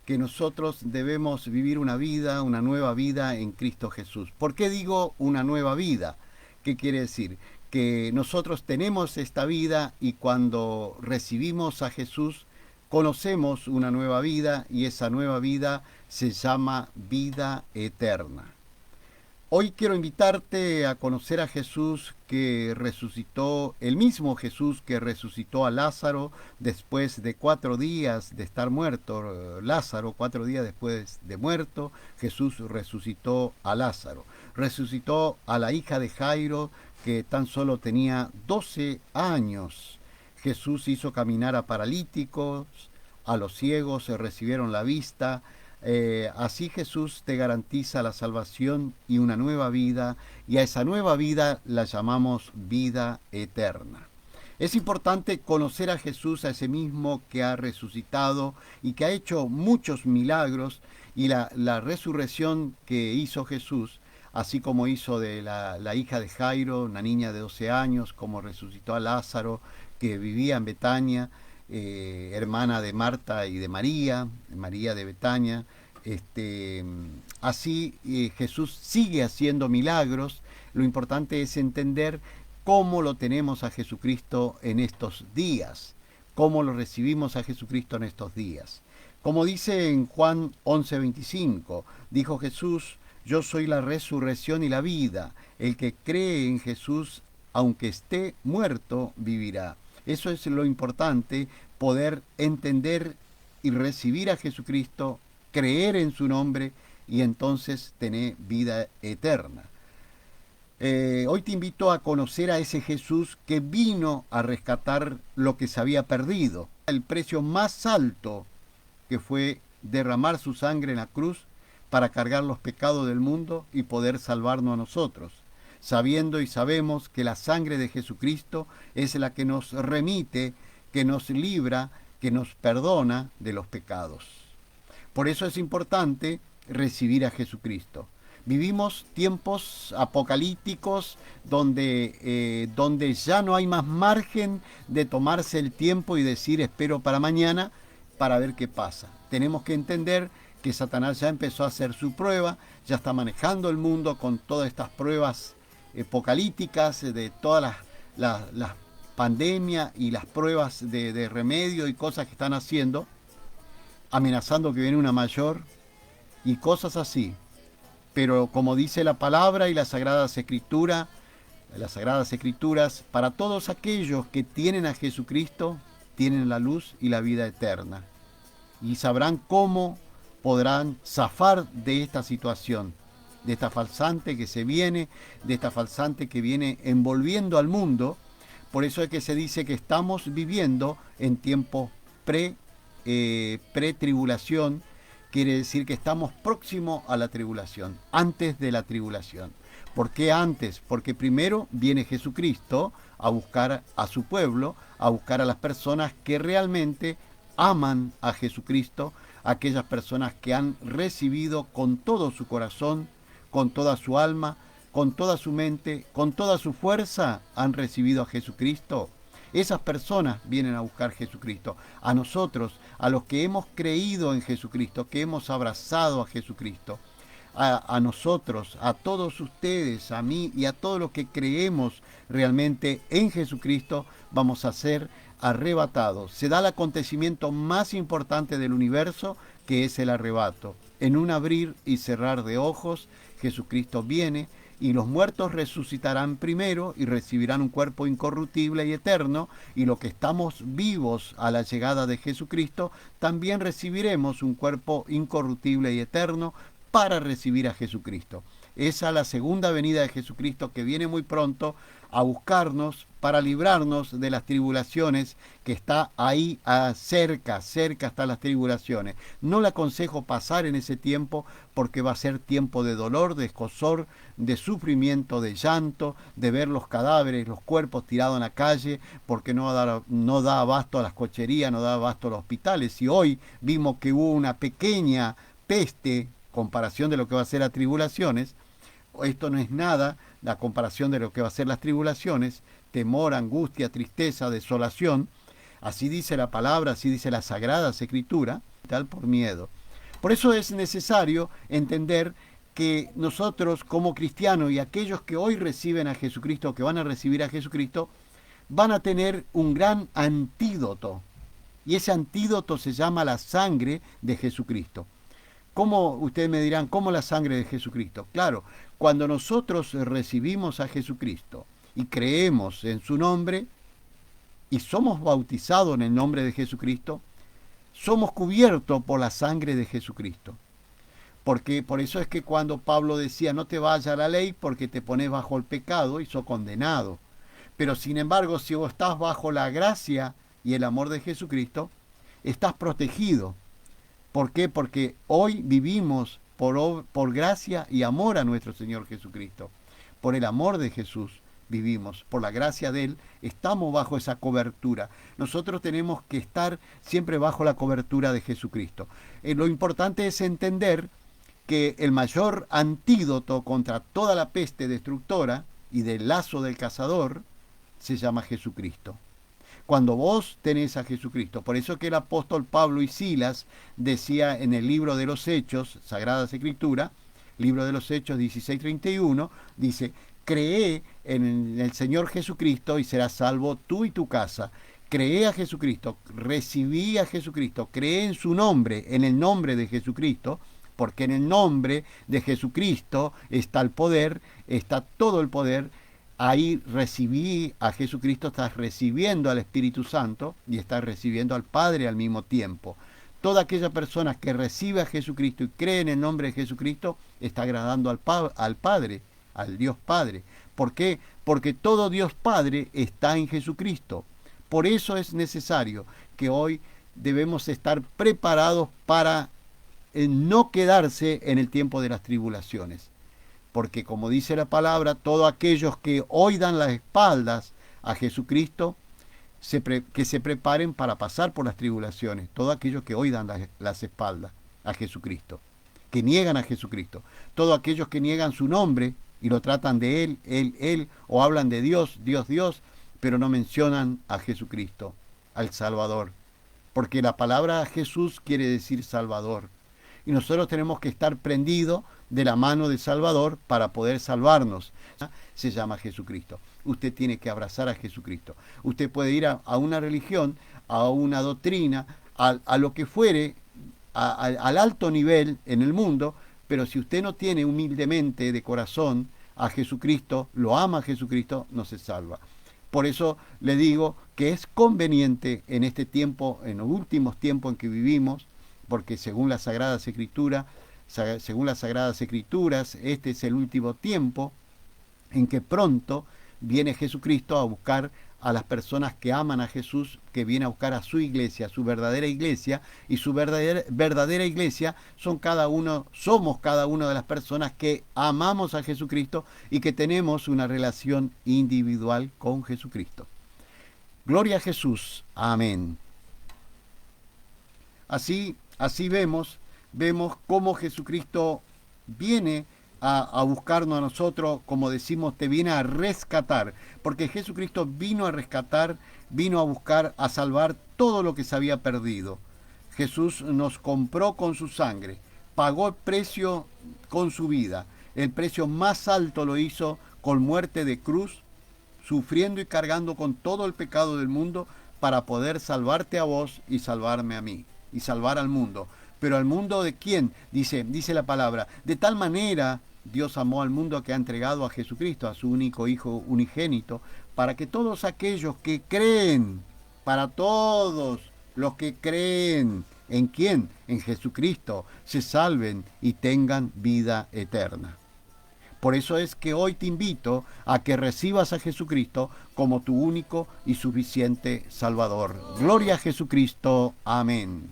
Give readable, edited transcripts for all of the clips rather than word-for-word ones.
que nosotros debemos vivir una vida, una nueva vida en Cristo Jesús. ¿Por qué digo una nueva vida? ¿Qué quiere decir? Que nosotros tenemos esta vida y cuando recibimos a Jesús conocemos una nueva vida y esa nueva vida se llama vida eterna. Hoy quiero invitarte a conocer a Jesús que resucitó, el mismo Jesús que resucitó a Lázaro después de 4 días de estar muerto. Lázaro, 4 días después de muerto, Jesús resucitó a Lázaro. Resucitó a la hija de Jairo que tan solo tenía 12 años. Jesús hizo caminar a paralíticos, a los ciegos se recibieron la vista. Así Jesús te garantiza la salvación y una nueva vida, y a esa nueva vida la llamamos vida eterna. Es importante conocer a Jesús, a ese mismo que ha resucitado y que ha hecho muchos milagros, y la resurrección que hizo Jesús, así como hizo de la hija de Jairo, una niña de 12 años, como resucitó a Lázaro, que vivía en Betania, hermana de Marta y de María, María de Betania. Así Jesús sigue haciendo milagros. Lo importante es entender cómo lo tenemos a Jesucristo en estos días, cómo lo recibimos a Jesucristo en estos días. Como dice en Juan 11:25, dijo Jesús: yo soy la resurrección y la vida. El que cree en Jesús, aunque esté muerto, vivirá. Eso es lo importante, poder entender y recibir a Jesucristo, creer en su nombre y entonces tener vida eterna. Hoy te invito a conocer a ese Jesús que vino a rescatar lo que se había perdido. El precio más alto, que fue derramar su sangre en la cruz para cargar los pecados del mundo y poder salvarnos a nosotros, sabiendo y sabemos que la sangre de Jesucristo es la que nos remite, que nos libra, que nos perdona de los pecados. Por eso es importante recibir a Jesucristo. Vivimos tiempos apocalípticos donde ya no hay más margen de tomarse el tiempo y decir espero para mañana para ver qué pasa. Tenemos que entender que Satanás ya empezó a hacer su prueba, ya está manejando el mundo con todas estas pruebas apocalípticas de todas las pandemias y las pruebas de remedio y cosas que están haciendo, amenazando que viene una mayor y cosas así. Pero como dice la palabra y las Sagradas Escrituras, para todos aquellos que tienen a Jesucristo, tienen la luz y la vida eterna. Y sabrán cómo podrán zafar de esta situación, de esta falsante que se viene, de esta falsante que viene envolviendo al mundo. Por eso es que se dice que estamos viviendo en tiempos pre-tribulación, quiere decir que estamos próximos a la tribulación, antes de la tribulación. ¿Por qué antes? Porque primero viene Jesucristo a buscar a su pueblo, a buscar a las personas que realmente aman a Jesucristo, aquellas personas que han recibido con todo su corazón, con toda su alma, con toda su mente, con toda su fuerza, han recibido a Jesucristo. Esas personas vienen a buscar a Jesucristo. A nosotros, a los que hemos creído en Jesucristo, que hemos abrazado a Jesucristo, a nosotros, a todos ustedes, a mí y a todos los que creemos realmente en Jesucristo, vamos a ser arrebatados. Se da el acontecimiento más importante del universo, que es el arrebato. En un abrir y cerrar de ojos, Jesucristo viene y los muertos resucitarán primero y recibirán un cuerpo incorruptible y eterno, y los que estamos vivos a la llegada de Jesucristo también recibiremos un cuerpo incorruptible y eterno para recibir a Jesucristo. Esa es la segunda venida de Jesucristo, que viene muy pronto a buscarnos para librarnos de las tribulaciones, que está ahí cerca están las tribulaciones. No le aconsejo pasar en ese tiempo, porque va a ser tiempo de dolor, de escozor, de sufrimiento, de llanto, de ver los cadáveres, los cuerpos tirados en la calle, porque no da abasto a las cocherías, no da abasto a los hospitales. Y hoy vimos que hubo una pequeña peste, comparación de lo que va a ser las tribulaciones. Esto no es nada, la comparación de lo que va a ser las tribulaciones, temor, angustia, tristeza, desolación. Así dice la palabra, así dice la Sagrada Escritura, tal por miedo. Por eso es necesario entender que nosotros como cristianos y aquellos que hoy reciben a Jesucristo, que van a recibir a Jesucristo, van a tener un gran antídoto. Y ese antídoto se llama la sangre de Jesucristo. ¿Cómo? Ustedes me dirán, ¿cómo la sangre de Jesucristo? Claro, cuando nosotros recibimos a Jesucristo y creemos en su nombre y somos bautizados en el nombre de Jesucristo, somos cubiertos por la sangre de Jesucristo. Porque por eso es que cuando Pablo decía, no te vaya la ley porque te pones bajo el pecado y sos condenado. Pero sin embargo, si vos estás bajo la gracia y el amor de Jesucristo, estás protegido. ¿Por qué? Porque hoy vivimos por gracia y amor a nuestro Señor Jesucristo. Por el amor de Jesús vivimos, por la gracia de Él, estamos bajo esa cobertura. Nosotros tenemos que estar siempre bajo la cobertura de Jesucristo. Lo importante es entender que el mayor antídoto contra toda la peste destructora y del lazo del cazador se llama Jesucristo. Cuando vos tenés a Jesucristo, por eso que el apóstol Pablo y Silas decía en el libro de los Hechos, Sagradas Escrituras, libro de los Hechos 16:31, dice, cree en el Señor Jesucristo y serás salvo tú y tu casa. Cree a Jesucristo, recibí a Jesucristo, cree en su nombre, en el nombre de Jesucristo, porque en el nombre de Jesucristo está el poder, está todo el poder. Ahí recibí a Jesucristo, estás recibiendo al Espíritu Santo y estás recibiendo al Padre al mismo tiempo. Toda aquella persona que recibe a Jesucristo y cree en el nombre de Jesucristo está agradando al Padre, al Dios Padre. ¿Por qué? Porque todo Dios Padre está en Jesucristo. Por eso es necesario que hoy debemos estar preparados para no quedarse en el tiempo de las tribulaciones. Porque como dice la palabra, todos aquellos que hoy dan las espaldas a Jesucristo, que se preparen para pasar por las tribulaciones. Todos aquellos que hoy dan las espaldas a Jesucristo, que niegan a Jesucristo. Todos aquellos que niegan su nombre y lo tratan de Él, o hablan de Dios, Dios, pero no mencionan a Jesucristo, al Salvador. Porque la palabra Jesús quiere decir Salvador. Y nosotros tenemos que estar prendidos de la mano del Salvador para poder salvarnos. Se llama Jesucristo. Usted tiene que abrazar a Jesucristo. Usted puede ir a una religión, a una doctrina, a lo que fuere, al alto nivel en el mundo, pero si usted no tiene humildemente de corazón a Jesucristo, lo ama a Jesucristo, no se salva. Por eso le digo que es conveniente en este tiempo, en los últimos tiempos en que vivimos, porque según las Sagradas Escrituras, este es el último tiempo en que pronto viene Jesucristo a buscar a las personas que aman a Jesús, que viene a buscar a su iglesia, su verdadera iglesia, y su verdadera iglesia somos cada una de las personas que amamos a Jesucristo y que tenemos una relación individual con Jesucristo. Gloria a Jesús. Amén. Así vemos cómo Jesucristo viene a buscarnos a nosotros, como decimos, te viene a rescatar, porque Jesucristo vino a rescatar, vino a buscar, a salvar todo lo que se había perdido. Jesús nos compró con su sangre, pagó el precio con su vida, el precio más alto lo hizo con muerte de cruz, sufriendo y cargando con todo el pecado del mundo para poder salvarte a vos y salvarme a mí, y salvar al mundo. Pero al mundo ¿de quién? Dice la palabra, de tal manera Dios amó al mundo que ha entregado a Jesucristo, a su único Hijo unigénito, para que todos aquellos que creen, para todos los que creen, ¿en quién? En Jesucristo, se salven y tengan vida eterna. Por eso es que hoy te invito a que recibas a Jesucristo como tu único y suficiente Salvador. Gloria a Jesucristo. Amén.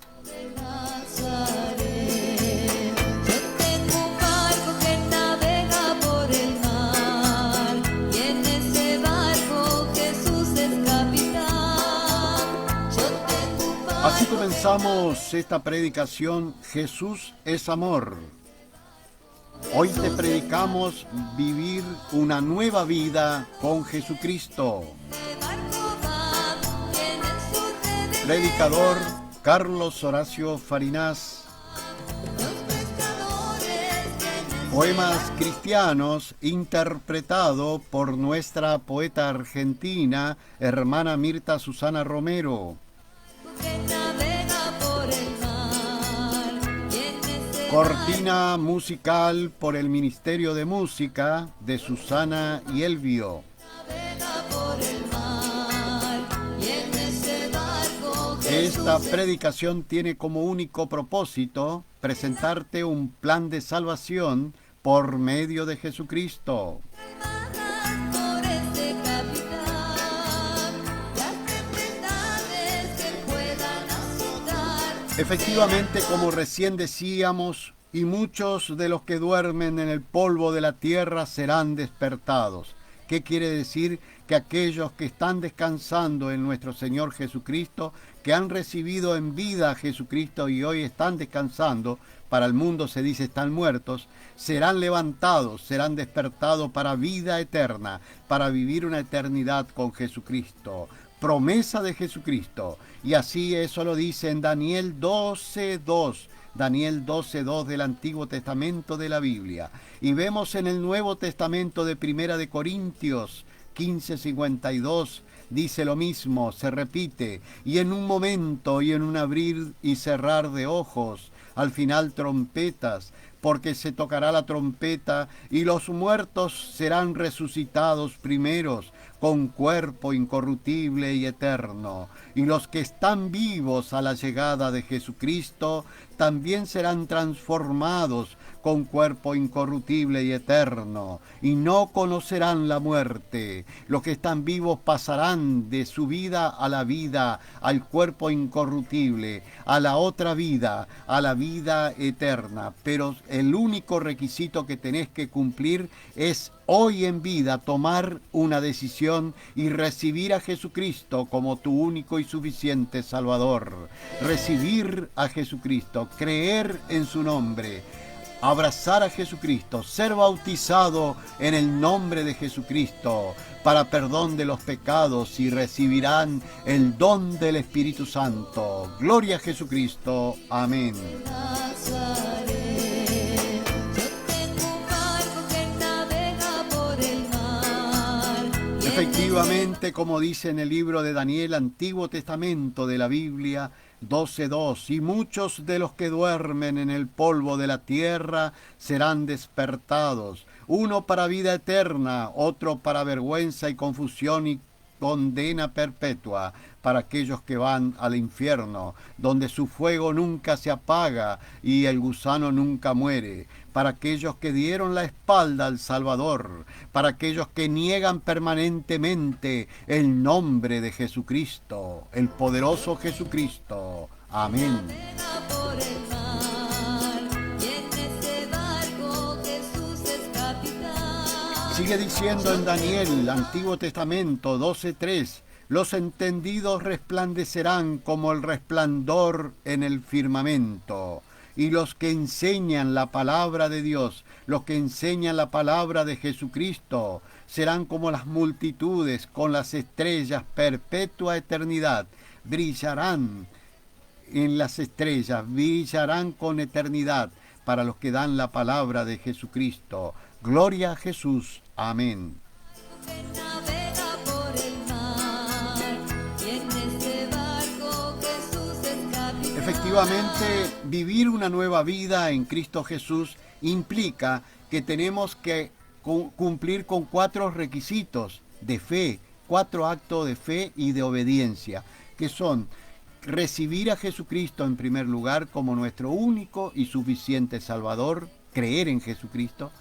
Así comenzamos esta predicación, Jesús es amor. Hoy te predicamos vivir una nueva vida con Jesucristo. Predicador Carlos Horacio Farinás. Poemas cristianos interpretado por nuestra poeta argentina, hermana Mirta Susana Romero. Cortina musical por el Ministerio de Música de Susana y Elvio. Esta predicación tiene como único propósito presentarte un plan de salvación por medio de Jesucristo. Efectivamente, como recién decíamos, y muchos de los que duermen en el polvo de la tierra serán despertados. ¿Qué quiere decir? Que aquellos que están descansando en nuestro Señor Jesucristo, que han recibido en vida a Jesucristo y hoy están descansando, para el mundo se dice están muertos, serán levantados, serán despertados para vida eterna, para vivir una eternidad con Jesucristo. Promesa de Jesucristo. Y así eso lo dice en Daniel 12:2. Daniel 12:2 del Antiguo Testamento de la Biblia. Y vemos en el Nuevo Testamento de Primera de Corintios 15:52, dice lo mismo, se repite, y en un momento y en un abrir y cerrar de ojos, al final trompetas, porque se tocará la trompeta y los muertos serán resucitados primeros, con cuerpo incorruptible y eterno, y los que están vivos a la llegada de Jesucristo también serán transformados con cuerpo incorruptible y eterno, y no conocerán la muerte. Los que están vivos pasarán de su vida a la vida, al cuerpo incorruptible, a la otra vida, a la vida eterna. Pero el único requisito que tenés que cumplir es hoy en vida tomar una decisión y recibir a Jesucristo como tu único y suficiente Salvador. Recibir a Jesucristo, creer en su nombre, abrazar a Jesucristo, ser bautizado en el nombre de Jesucristo para perdón de los pecados y recibirán el don del Espíritu Santo. Gloria a Jesucristo. Amén. Efectivamente, como dice en el libro de Daniel, Antiguo Testamento de la Biblia, 12:2, y muchos de los que duermen en el polvo de la tierra serán despertados, uno para vida eterna, otro para vergüenza y confusión y condena perpetua, para aquellos que van al infierno, donde su fuego nunca se apaga y el gusano nunca muere, para aquellos que dieron la espalda al Salvador, para aquellos que niegan permanentemente el nombre de Jesucristo, el poderoso Jesucristo. Amén. Sigue diciendo en Daniel, Antiguo Testamento 12:3, los entendidos resplandecerán como el resplandor en el firmamento. Y los que enseñan la palabra de Dios, los que enseñan la palabra de Jesucristo, serán como las multitudes con las estrellas, perpetua eternidad. Brillarán en las estrellas, brillarán con eternidad para los que dan la palabra de Jesucristo. Gloria a Jesús. Amén. Efectivamente, vivir una nueva vida en Cristo Jesús implica que tenemos que cumplir con 4 requisitos de fe, 4 actos de fe y de obediencia, que son recibir a Jesucristo en primer lugar como nuestro único y suficiente Salvador, creer en Jesucristo.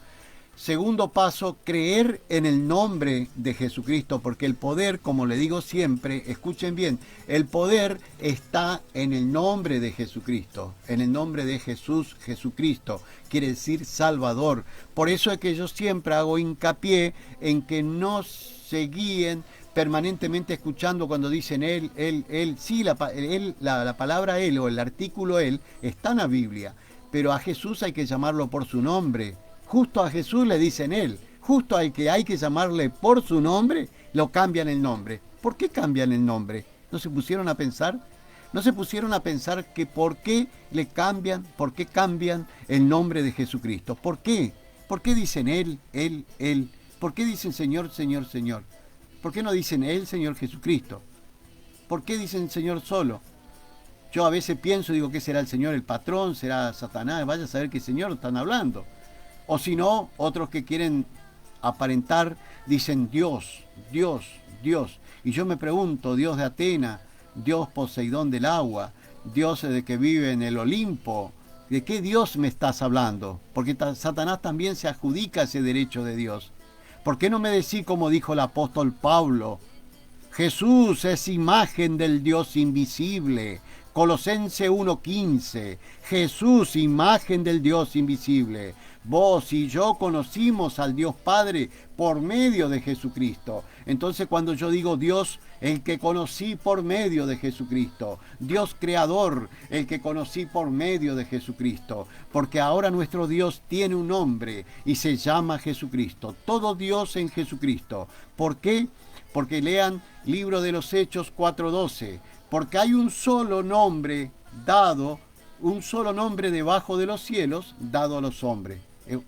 Segundo paso, creer en el nombre de Jesucristo, porque el poder, como le digo siempre, escuchen bien, el poder está en el nombre de Jesucristo, en el nombre de Jesús, Jesucristo, quiere decir Salvador. Por eso es que yo siempre hago hincapié en que no se guíen permanentemente escuchando cuando dicen él, sí, la palabra él o el artículo él está en la Biblia, pero a Jesús hay que llamarlo por su nombre. Justo a Jesús le dicen él, justo al que hay que llamarle por su nombre, lo cambian el nombre. ¿Por qué cambian el nombre? ¿No se pusieron a pensar? ¿No se pusieron a pensar que por qué le cambian, por qué cambian el nombre de Jesucristo? ¿Por qué? ¿Por qué dicen Él, Él, Él? ¿Por qué dicen Señor, Señor, Señor? ¿Por qué no dicen Él, Señor Jesucristo? ¿Por qué dicen Señor solo? Yo a veces pienso, digo, ¿qué será el Señor? ¿El patrón? ¿Será Satanás? Vaya a saber qué Señor están hablando. O si no, otros que quieren aparentar dicen Dios, Dios, Dios. Y yo me pregunto, Dios de Atena, Dios Poseidón del agua, Dios de que vive en el Olimpo, ¿de qué Dios me estás hablando? Porque Satanás también se adjudica ese derecho de Dios. ¿Por qué no me decís como dijo el apóstol Pablo? Jesús es imagen del Dios invisible. Colosenses 1:15. Jesús, imagen del Dios invisible. Vos y yo conocimos al Dios Padre por medio de Jesucristo. Entonces cuando yo digo Dios, el que conocí por medio de Jesucristo. Dios creador, el que conocí por medio de Jesucristo. Porque ahora nuestro Dios tiene un nombre y se llama Jesucristo. Todo Dios en Jesucristo. ¿Por qué? Porque lean Libro de los Hechos 4:12. Porque hay un solo nombre dado, un solo nombre debajo de los cielos dado a los hombres.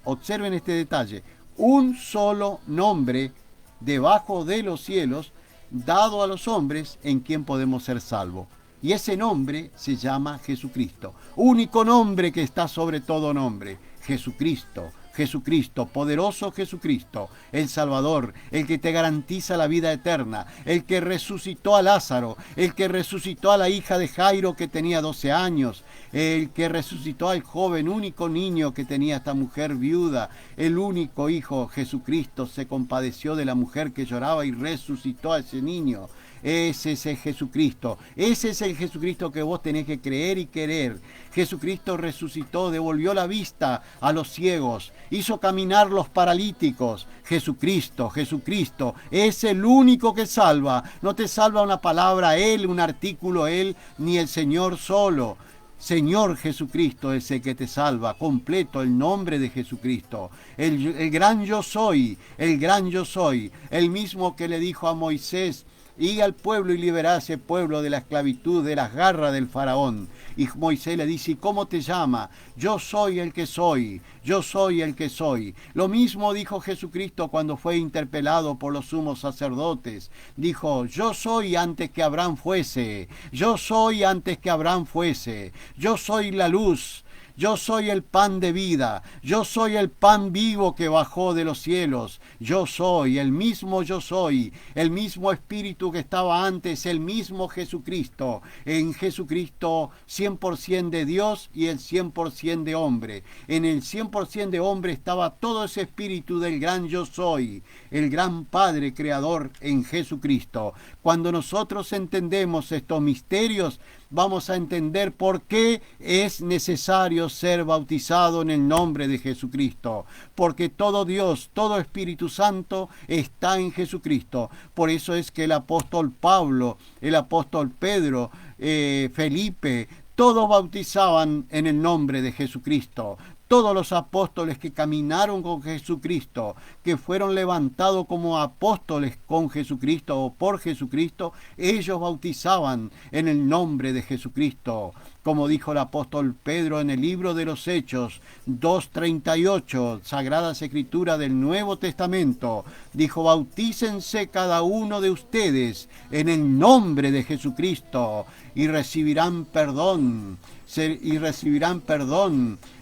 Observen este detalle. Un solo nombre debajo de los cielos dado a los hombres en quien podemos ser salvos. Y ese nombre se llama Jesucristo. Único nombre que está sobre todo nombre. Jesucristo. Jesucristo, poderoso Jesucristo, el Salvador, el que te garantiza la vida eterna, el que resucitó a Lázaro, el que resucitó a la hija de Jairo que tenía 12 años, el que resucitó al joven único niño que tenía esta mujer viuda, el único hijo, Jesucristo, se compadeció de la mujer que lloraba y resucitó a ese niño. Ese es el Jesucristo. Ese es el Jesucristo que vos tenés que creer y querer. Jesucristo resucitó, devolvió la vista a los ciegos, hizo caminar los paralíticos. Jesucristo, Jesucristo, es el único que salva. No te salva una palabra Él, un artículo Él, ni el Señor solo. Señor Jesucristo es el que te salva, completo el nombre de Jesucristo. El gran yo soy, el gran yo soy, el mismo que le dijo a Moisés, y al pueblo y liberá a ese pueblo de la esclavitud, de las garras del faraón. Y Moisés le dice, ¿y cómo te llama? Yo soy el que soy, yo soy el que soy. Lo mismo dijo Jesucristo cuando fue interpelado por los sumos sacerdotes. Dijo, yo soy antes que Abraham fuese, yo soy antes que Abraham fuese, yo soy la luz. Yo soy el pan de vida, yo soy el pan vivo que bajó de los cielos, yo soy, el mismo yo soy, el mismo Espíritu que estaba antes, el mismo Jesucristo. En Jesucristo 100% de Dios y el 100% de hombre. En el 100% de hombre estaba todo ese Espíritu del gran yo soy, el gran Padre Creador en Jesucristo. Cuando nosotros entendemos estos misterios, vamos a entender por qué es necesario ser bautizado en el nombre de Jesucristo. Porque todo Dios, todo Espíritu Santo está en Jesucristo. Por eso es que el apóstol Pablo, el apóstol Pedro, Felipe, todos bautizaban en el nombre de Jesucristo. Todos los apóstoles que caminaron con Jesucristo, que fueron levantados como apóstoles con Jesucristo o por Jesucristo, ellos bautizaban en el nombre de Jesucristo. Como dijo el apóstol Pedro en el libro de los Hechos 2:38, Sagradas Escrituras del Nuevo Testamento, dijo, bautícense cada uno de ustedes en el nombre de Jesucristo y recibirán perdón,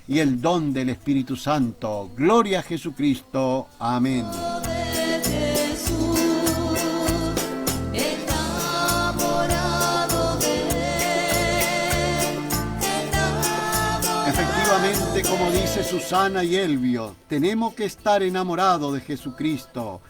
y el don del Espíritu Santo. Gloria a Jesucristo. Amén. Efectivamente, como dice Susana y Elvio, tenemos que estar enamorados de Jesucristo,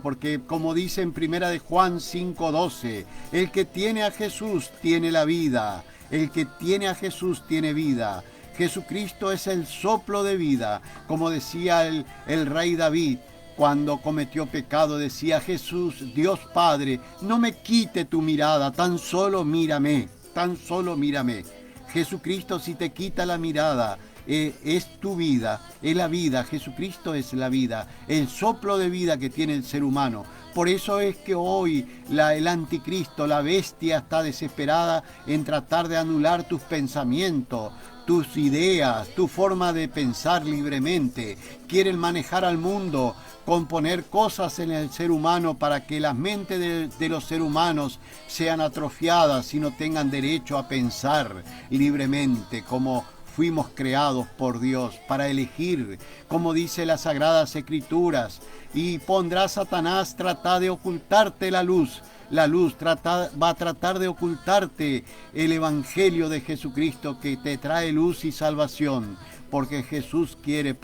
porque como dice en 1 de Juan 5:12, el que tiene a Jesús tiene la vida. El que tiene a Jesús tiene vida. Jesucristo es el soplo de vida. Como decía el rey David, cuando cometió pecado, decía, Jesús, Dios Padre, no me quite tu mirada, tan solo mírame, tan solo mírame. Jesucristo, si te quita la mirada, es tu vida, es la vida. Jesucristo es la vida, el soplo de vida que tiene el ser humano. Por eso es que hoy el anticristo, la bestia, está desesperada en tratar de anular tus pensamientos, tus ideas, tu forma de pensar libremente. Quieren manejar al mundo, componer cosas en el ser humano para que las mentes de los seres humanos sean atrofiadas y no tengan derecho a pensar libremente como fuimos creados por Dios, para elegir, como dice las Sagradas Escrituras. Y pondrá Satanás, trata de ocultarte la luz. La luz va a tratar de ocultarte el Evangelio de Jesucristo, que te trae luz y salvación, porque Jesús quiere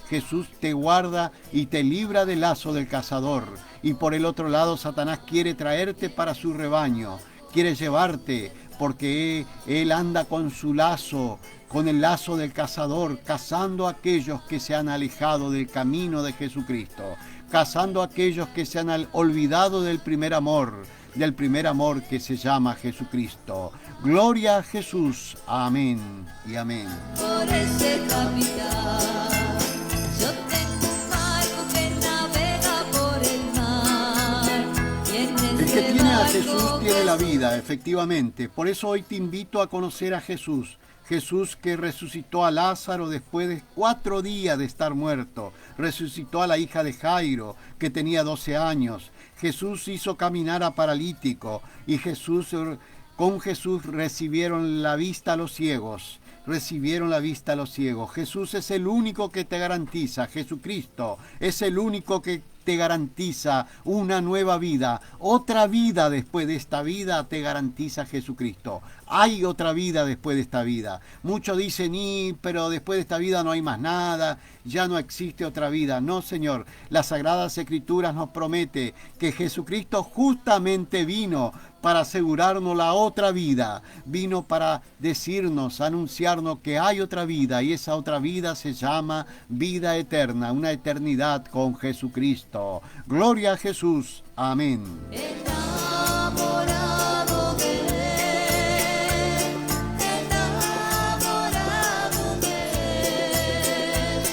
Jesús te guarda y te libra del lazo del cazador. Y por el otro lado, Satanás quiere traerte para su rebaño, quiere llevarte, porque él anda con su lazo, con el lazo del cazador, cazando a aquellos que se han alejado del camino de Jesucristo, cazando a aquellos que se han olvidado del primer amor que se llama Jesucristo. Gloria a Jesús. Amén y amén. Por ese capital, yo tengo un barco que navega por el mar. Y en El que ese tiene a barco Jesús tiene la vida, efectivamente. Por eso hoy te invito a conocer a Jesús. Jesús que resucitó a Lázaro después de 4 días de estar muerto. Resucitó a la hija de Jairo, que tenía 12 años. Jesús hizo caminar a paralítico. Y con Jesús recibieron la vista a los ciegos. Recibieron la vista a los ciegos. Jesús es el único que te garantiza, Jesucristo es el único que te garantiza una nueva vida. Otra vida después de esta vida te garantiza Jesucristo. Hay otra vida después de esta vida. Muchos dicen, pero después de esta vida no hay más nada, ya no existe otra vida. No, Señor, las Sagradas Escrituras nos promete que Jesucristo justamente vino para asegurarnos la otra vida. Vino para decirnos, anunciarnos que hay otra vida, y esa otra vida se llama vida eterna, una eternidad con Jesucristo. Gloria a Jesús. Amén. enamorado de él, enamorado de él.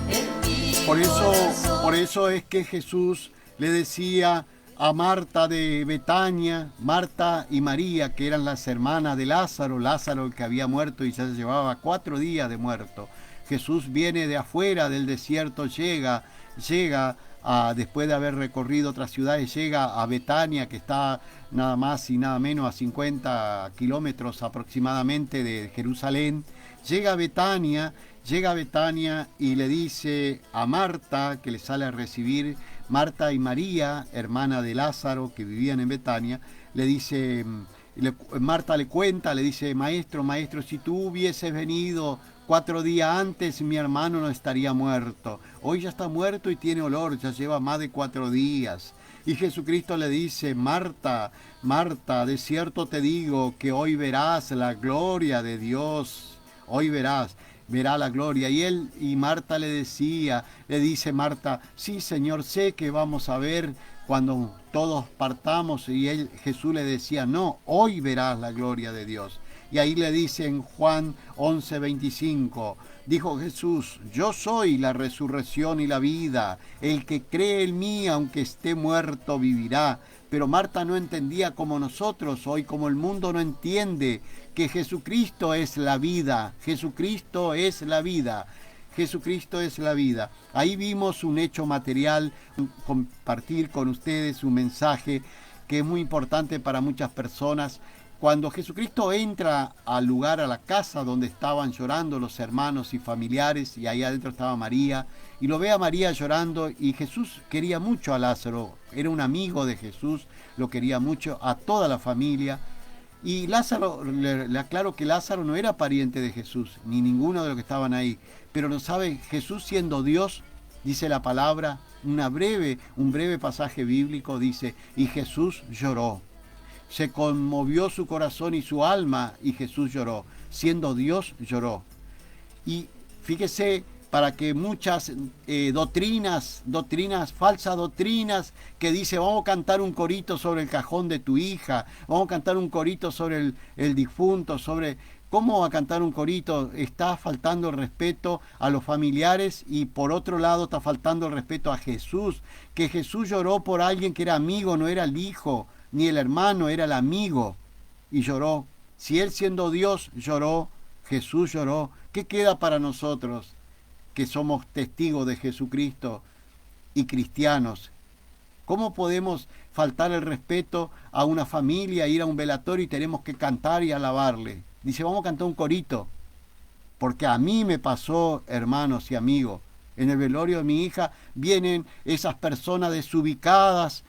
En mi Por corazón eso es que Jesús le decía a Marta de Betania, Marta y María, que eran las hermanas de Lázaro, Lázaro el que había muerto y ya llevaba 4 días de muerto. Jesús viene de afuera del desierto, llega después de haber recorrido otras ciudades, llega a Betania, que está nada más y nada menos a 50 kilómetros aproximadamente de Jerusalén. Llega a Betania y le dice a Marta, que le sale a recibir, Marta y María, hermana de Lázaro, que vivían en Betania, le dice, Marta le cuenta, le dice, maestro, si tú hubieses venido 4 días antes, mi hermano no estaría muerto. Hoy ya está muerto y tiene olor, ya lleva más de 4 días. Y Jesucristo le dice, Marta, Marta, de cierto te digo que hoy verás la gloria de Dios. Hoy verá la gloria. Y Marta le dice Marta, sí, Señor, sé que vamos a ver cuando todos partamos. Y Jesús le decía, no, hoy verás la gloria de Dios. Y ahí le dice en Juan 11:25, dijo Jesús, yo soy la resurrección y la vida. El que cree en mí, aunque esté muerto, vivirá. Pero Marta no entendía como nosotros hoy, como el mundo no entiende, que Jesucristo es la vida. Jesucristo es la vida. Jesucristo es la vida. Ahí vimos un hecho material, compartir con ustedes un mensaje que es muy importante para muchas personas. Cuando Jesucristo entra al lugar, a la casa donde estaban llorando los hermanos y familiares, y ahí adentro estaba María, y lo ve a María llorando, y Jesús quería mucho a Lázaro, era un amigo de Jesús, lo quería mucho, a toda la familia, y Lázaro, le aclaro que Lázaro no era pariente de Jesús, ni ninguno de los que estaban ahí, pero no sabe, Jesús siendo Dios, dice la palabra, un breve pasaje bíblico, dice, y Jesús lloró. Se conmovió su corazón y su alma, y Jesús lloró. Siendo Dios, lloró. Y fíjese, para que muchas falsas doctrinas, que dice, vamos a cantar un corito sobre el cajón de tu hija, vamos a cantar un corito sobre el difunto, sobre ¿Cómo va a cantar un corito? Está faltando el respeto a los familiares y por otro lado está faltando el respeto a Jesús, que Jesús lloró por alguien que era amigo, no era el hijo, ni el hermano, era el amigo, y lloró. Si Él siendo Dios lloró, Jesús lloró, ¿qué queda para nosotros que somos testigos de Jesucristo y cristianos? ¿Cómo podemos faltar el respeto a una familia, ir a un velatorio y tenemos que cantar y alabarle? Dice, vamos a cantar un corito, porque a mí me pasó, hermanos y amigos, en el velorio de mi hija vienen esas personas desubicadas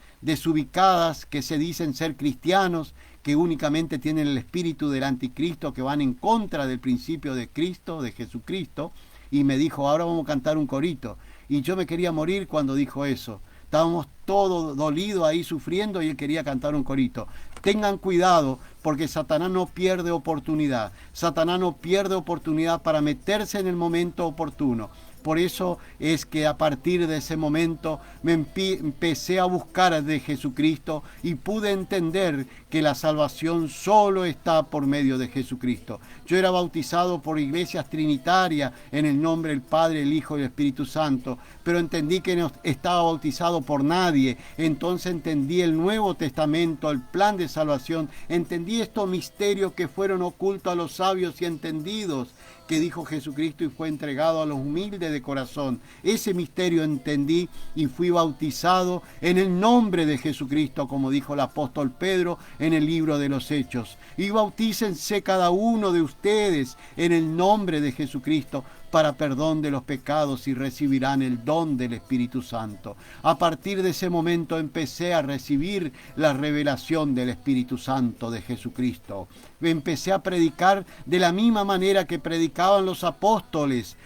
que se dicen ser cristianos, que únicamente tienen el espíritu del anticristo, que van en contra del principio de Cristo, de Jesucristo, y me dijo, ahora vamos a cantar un corito. Y yo me quería morir cuando dijo eso. Estábamos todos dolidos ahí sufriendo y él quería cantar un corito. Tengan cuidado porque Satanás no pierde oportunidad. Satanás no pierde oportunidad para meterse en el momento oportuno. Por eso es que a partir de ese momento me empecé a buscar de Jesucristo y pude entender que la salvación solo está por medio de Jesucristo. Yo era bautizado por iglesias trinitarias en el nombre del Padre, el Hijo y el Espíritu Santo, pero entendí que no estaba bautizado por nadie. Entonces entendí el Nuevo Testamento, el plan de salvación, entendí estos misterios que fueron ocultos a los sabios y entendidos, que dijo Jesucristo y fue entregado a los humildes de corazón. Ese misterio entendí y fui bautizado en el nombre de Jesucristo, como dijo el apóstol Pedro en el libro de los Hechos. Y bautícense cada uno de ustedes en el nombre de Jesucristo para perdón de los pecados y recibirán el don del Espíritu Santo. A partir de ese momento empecé a recibir la revelación del Espíritu Santo de Jesucristo. Empecé a predicar de la misma manera que predicaban los apóstoles.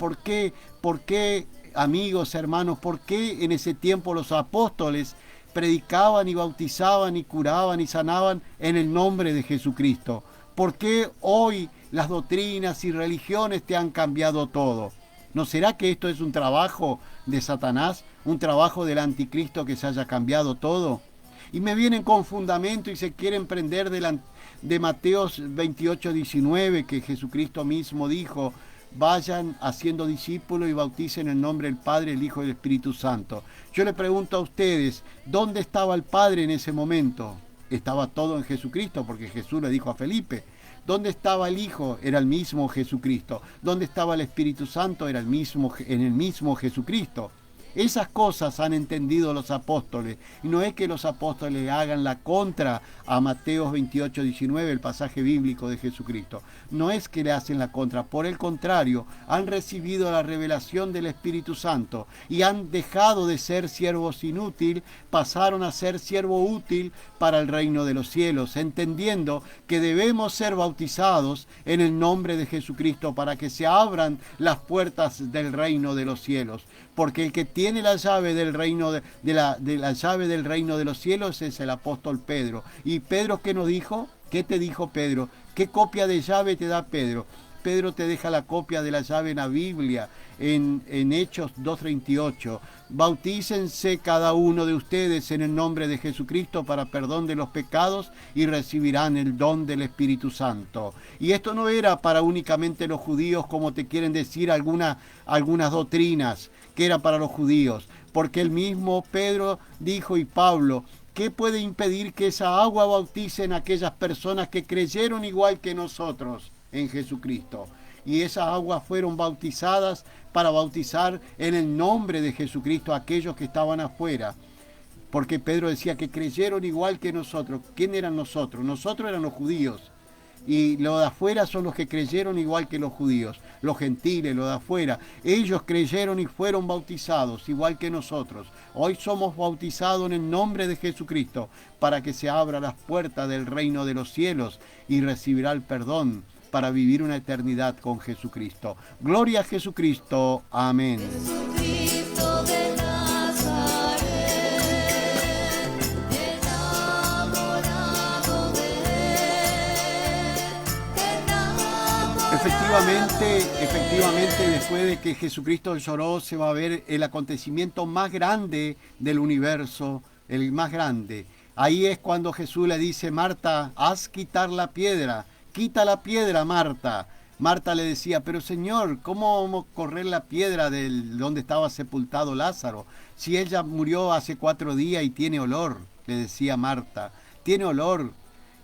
¿Por qué, amigos, hermanos, por qué en ese tiempo los apóstoles predicaban y bautizaban y curaban y sanaban en el nombre de Jesucristo? ¿Por qué hoy las doctrinas y religiones te han cambiado todo? ¿No será que esto es un trabajo de Satanás, un trabajo del anticristo que se haya cambiado todo? Y me vienen con fundamento y se quieren prender de Mateo 28, 19, que Jesucristo mismo dijo, vayan haciendo discípulos y bauticen en el nombre del Padre, el Hijo y el Espíritu Santo. Yo le pregunto a ustedes, ¿dónde estaba el Padre en ese momento? Estaba todo en Jesucristo, porque Jesús le dijo a Felipe. ¿Dónde estaba el Hijo? Era el mismo Jesucristo. ¿Dónde estaba el Espíritu Santo? Era en el mismo Jesucristo. Esas cosas han entendido los apóstoles. Y no es que los apóstoles hagan la contra a Mateo 28, 19, el pasaje bíblico de Jesucristo. No es que le hacen la contra. Por el contrario, han recibido la revelación del Espíritu Santo y han dejado de ser siervos inútiles, pasaron a ser siervo útil para el reino de los cielos, entendiendo que debemos ser bautizados en el nombre de Jesucristo para que se abran las puertas del reino de los cielos. Porque el que tiene la llave del reino de la llave del reino de los cielos es el apóstol Pedro. ¿Y Pedro qué nos dijo? ¿Qué te dijo Pedro? ¿Qué copia de llave te da Pedro? Pedro te deja la copia de la llave en la Biblia, en Hechos 2:38. Bautícense cada uno de ustedes en el nombre de Jesucristo para perdón de los pecados y recibirán el don del Espíritu Santo. Y esto no era para únicamente los judíos, como te quieren decir algunas doctrinas, que era para los judíos, porque el mismo Pedro dijo y Pablo, ¿qué puede impedir que esa agua bauticen a aquellas personas que creyeron igual que nosotros en Jesucristo? Y esas aguas fueron bautizadas para bautizar en el nombre de Jesucristo a aquellos que estaban afuera. Porque Pedro decía que creyeron igual que nosotros. ¿Quién eran nosotros? Nosotros eran los judíos. Y los de afuera son los que creyeron igual que los judíos. Los gentiles, los de afuera. Ellos creyeron y fueron bautizados igual que nosotros. Hoy somos bautizados en el nombre de Jesucristo para que se abran las puertas del reino de los cielos y recibirá el perdón para vivir una eternidad con Jesucristo. Gloria a Jesucristo. Amén. Jesucristo de Nazaret, enamorado de él, Efectivamente, después de que Jesucristo lloró, se va a ver el acontecimiento más grande del universo, el más grande. Ahí es cuando Jesús le dice, Marta, haz quitar la piedra. quita la piedra, Marta. Marta le decía, pero Señor, ¿cómo vamos a correr la piedra donde estaba sepultado Lázaro? Si él ya murió hace 4 días y tiene olor, le decía Marta, tiene olor.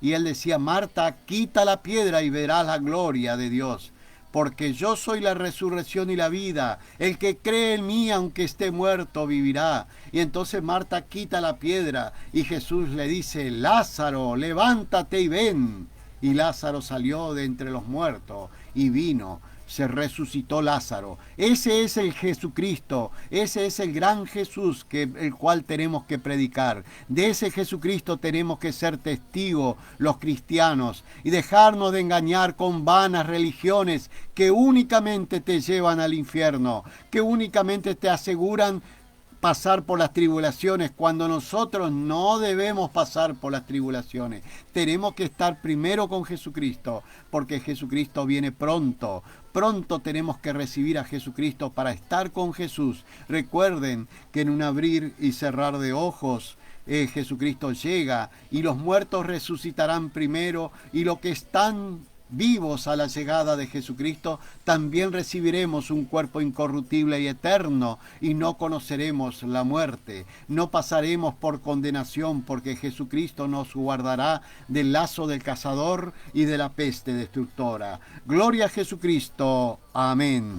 Y él decía, Marta, quita la piedra y verás la gloria de Dios. Porque yo soy la resurrección y la vida. El que cree en mí, aunque esté muerto, vivirá. Y entonces Marta quita la piedra y Jesús le dice, Lázaro, levántate y ven. Y Lázaro salió de entre los muertos y vino. Se resucitó Lázaro. Ese es el Jesucristo, ese es el gran Jesús el cual tenemos que predicar. De ese Jesucristo tenemos que ser testigos los cristianos y dejarnos de engañar con vanas religiones que únicamente te llevan al infierno, que únicamente te aseguran pasar por las tribulaciones, cuando nosotros no debemos pasar por las tribulaciones. Tenemos que estar primero con Jesucristo, porque Jesucristo viene pronto. Pronto tenemos que recibir a Jesucristo para estar con Jesús. Recuerden que en un abrir y cerrar de ojos, Jesucristo llega y los muertos resucitarán primero y los que están vivos a la llegada de Jesucristo, también recibiremos un cuerpo incorruptible y eterno y no conoceremos la muerte. No pasaremos por condenación porque Jesucristo nos guardará del lazo del cazador y de la peste destructora. Gloria a Jesucristo. Amén.